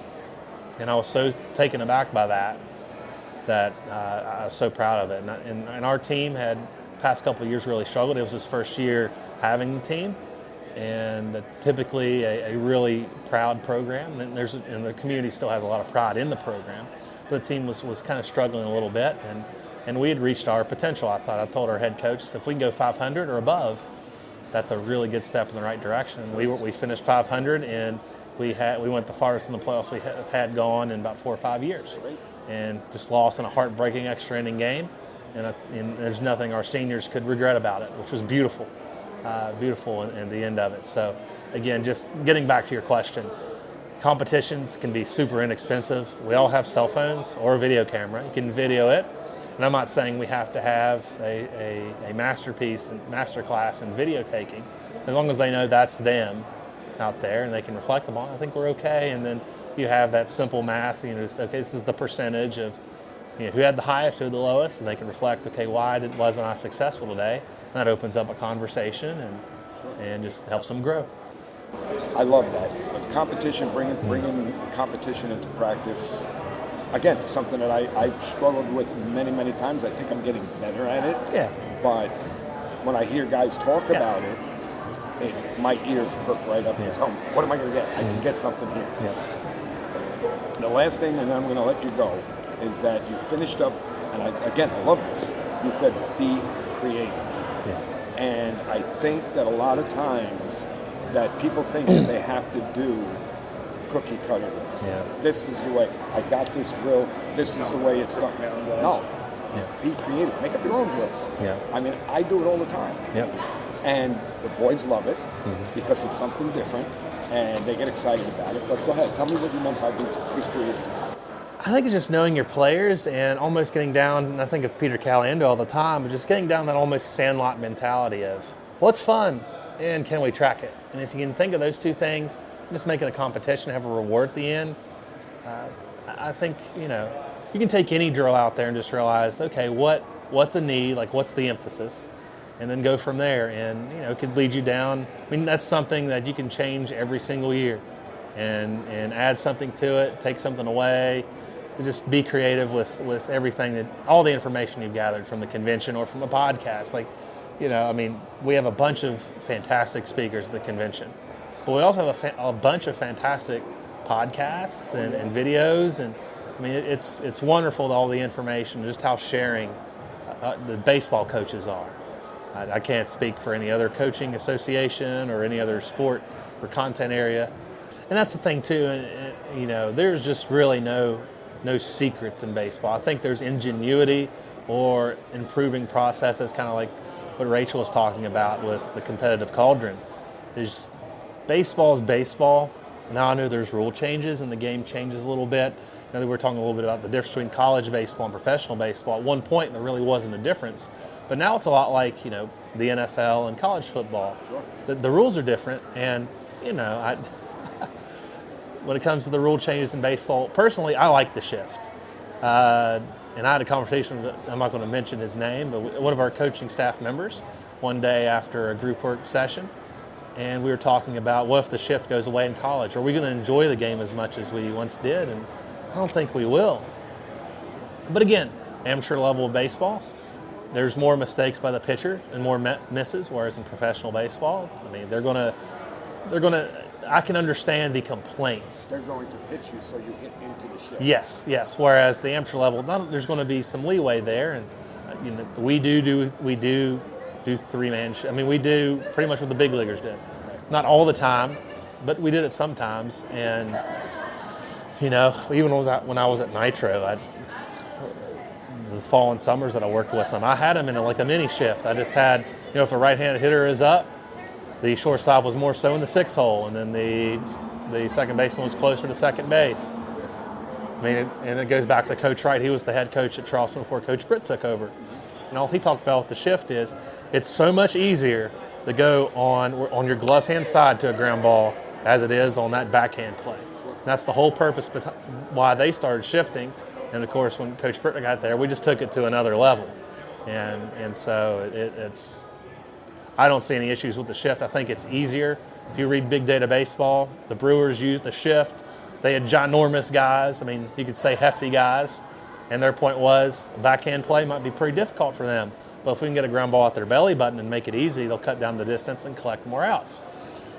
And I was so taken aback by that I was so proud of it. And our team had past couple of years really struggled. It was his first year having the team, and typically a really proud program. And the community still has a lot of pride in the program. But the team was kind of struggling a little bit, and we had reached our potential. I told our head coach, if we can go 500 or above, that's a really good step in the right direction. And we finished 500, and we went the farthest in the playoffs we had gone in about 4 or 5 years, and just lost in a heartbreaking extra inning game. And there's nothing our seniors could regret about it, which was beautiful in the end of it. So again, just getting back to your question, competitions can be super inexpensive. We all have cell phones or a video camera. You can video it. And I'm not saying we have to have a masterpiece and master class in video taking. As long as they know that's them out there and they can reflect upon it, I think we're okay. And then you have that simple math, just, okay, this is the percentage of who had the highest, who had the lowest, and they can reflect, okay, why wasn't I successful today? And that opens up a conversation and just helps them grow. I love that. But competition, bringing competition into practice, again, it's something that I've struggled with many, many times. I think I'm getting better at it. Yeah. But when I hear guys talk about it, my ears perk right up. And oh, what am I going to get? I can get something here. Yeah. The last thing, and I'm going to let you go, is that you finished up, and I love this. You said be creative. Yeah. And I think that a lot of times that people think that they have to do cookie cutter this. Yeah. This is the way. I got this drill. This is the way it's done. No. Yeah. Be creative. Make up your own drills. Yeah. I mean, I do it all the time. Yep. And the boys love it because it's something different, and they get excited about it. But go ahead. Tell me what you meant by be creative. I think it's just knowing your players and almost getting down, and I think of Peter Caliendo all the time, but just getting down that almost Sandlot mentality of what's fun and can we track it? And if you can think of those two things, just make it a competition, have a reward at the end. I think, you can take any drill out there and just realize, okay, what's a need, like what's the emphasis, and then go from there. And, it could lead you down. I mean, that's something that you can change every single year and add something to it, take something away. Just be creative with everything, all the information you've gathered from the convention or from a podcast. Like, we have a bunch of fantastic speakers at the convention, but we also have a bunch of fantastic podcasts and videos. And I mean, it's wonderful, all the information, just how sharing the baseball coaches are. I can't speak for any other coaching association or any other sport or content area. And that's the thing too, there's just really no secrets in baseball. I think there's ingenuity or improving processes, kind of like what Rachel was talking about with the competitive cauldron. Baseball is baseball. Now I know there's rule changes and the game changes a little bit. Now that we're talking a little bit about the difference between college baseball and professional baseball. At one point there really wasn't a difference, but now it's a lot like the NFL and college football. Sure. The rules are different, and when it comes to the rule changes in baseball, personally, I like the shift. And I had a conversation with, I'm not going to mention his name, but one of our coaching staff members one day after a group work session, and we were talking about what if the shift goes away in college? Are we going to enjoy the game as much as we once did? And I don't think we will. But again, amateur level of baseball, there's more mistakes by the pitcher and more misses, whereas in professional baseball, I mean, they're going to, I can understand the complaints. They're going to pitch you so you hit into the shift. Yes. Whereas the amateur level, there's going to be some leeway there, and we do three-man. I mean, we do pretty much what the big leaguers did. Not all the time, but we did it sometimes. And even when I was at Nitro, the fall and summers that I worked with them, I had them in like a mini shift. I just had, if a right-handed hitter is up, the shortstop was more so in the 6 hole, and then the second baseman was closer to second base. I mean, and it goes back to Coach Wright. He was the head coach at Charleston before Coach Britt took over. And all he talked about with the shift is it's so much easier to go on your glove hand side to a ground ball as it is on that backhand play. And that's the whole purpose why they started shifting. And of course, when Coach Britt got there, we just took it to another level. And so it's I don't see any issues with the shift. I think it's easier. If you read Big Data Baseball, the Brewers used the shift. They had ginormous guys. I mean, you could say hefty guys. And their point was backhand play might be pretty difficult for them. But if we can get a ground ball at their belly button and make it easy, they'll cut down the distance and collect more outs.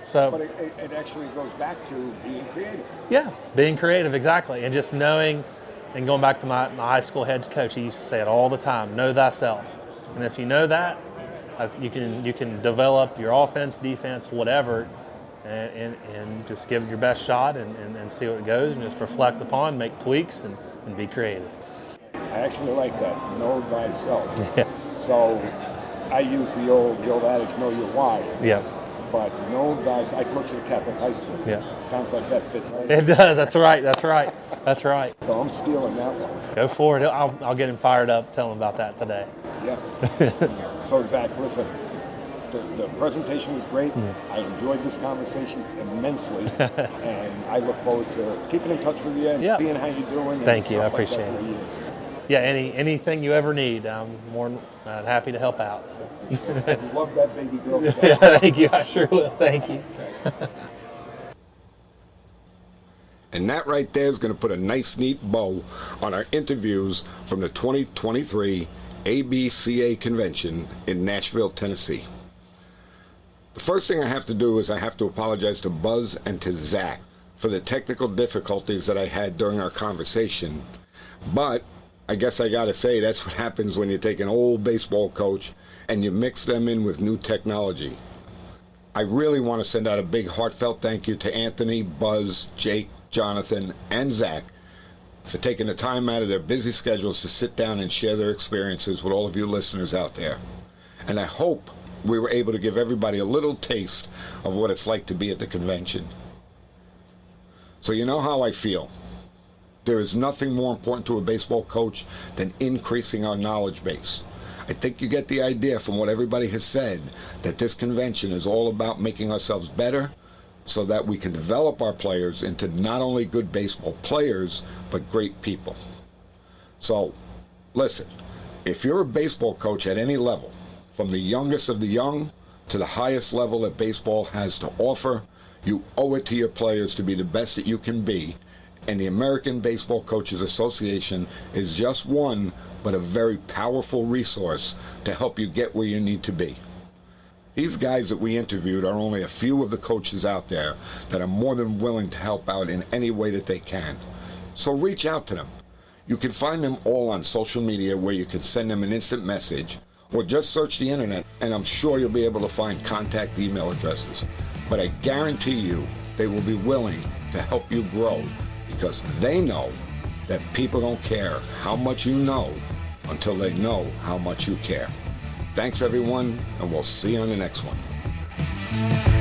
So, but it actually goes back to being creative. Yeah, being creative, exactly. And just knowing, and going back to my high school head coach, he used to say it all the time, know thyself. And if you know that, you can develop your offense, defense, whatever, and just give it your best shot and see what it goes, and just reflect upon, make tweaks, and be creative. I actually like that, know thyself. Yeah. So I use the old adage, know your why. Yeah. But know thyself. I coach at a Catholic high school. Yeah. Sounds like that fits right. It does. That's right. That's right. That's right. So I'm stealing that one. Go for it. I'll get him fired up. Tell him about that today. Yeah. So Zach, listen. The presentation was great. I enjoyed this conversation immensely, and I look forward to keeping in touch with you and seeing how you're doing. Thank you. I appreciate it. Yeah, anything you ever need, I'm more than happy to help out. So. I love that baby girl. Yeah, thank you. I sure will. Thank you. And that right there is going to put a nice, neat bow on our interviews from the 2023 ABCA Convention in Nashville, Tennessee. The first thing I have to do is I have to apologize to Buzz and to Zach for the technical difficulties that I had during our conversation. But I guess I got to say that's what happens when you take an old baseball coach and you mix them in with new technology. I really want to send out a big heartfelt thank you to Anthony, Buzz, Jake, Jonathan, and Zach for taking the time out of their busy schedules to sit down and share their experiences with all of you listeners out there. And I hope we were able to give everybody a little taste of what it's like to be at the convention. So you know how I feel. There is nothing more important to a baseball coach than increasing our knowledge base. I think you get the idea from what everybody has said that this convention is all about making ourselves better so that we can develop our players into not only good baseball players, but great people. So, listen, if you're a baseball coach at any level, from the youngest of the young to the highest level that baseball has to offer, you owe it to your players to be the best that you can be. And the American Baseball Coaches Association is just one, but a very powerful resource to help you get where you need to be. These guys that we interviewed are only a few of the coaches out there that are more than willing to help out in any way that they can. So reach out to them. You can find them all on social media where you can send them an instant message, or just search the internet and I'm sure you'll be able to find contact email addresses. But I guarantee you they will be willing to help you grow, because they know that people don't care how much you know until they know how much you care. Thanks everyone, and we'll see you on the next one.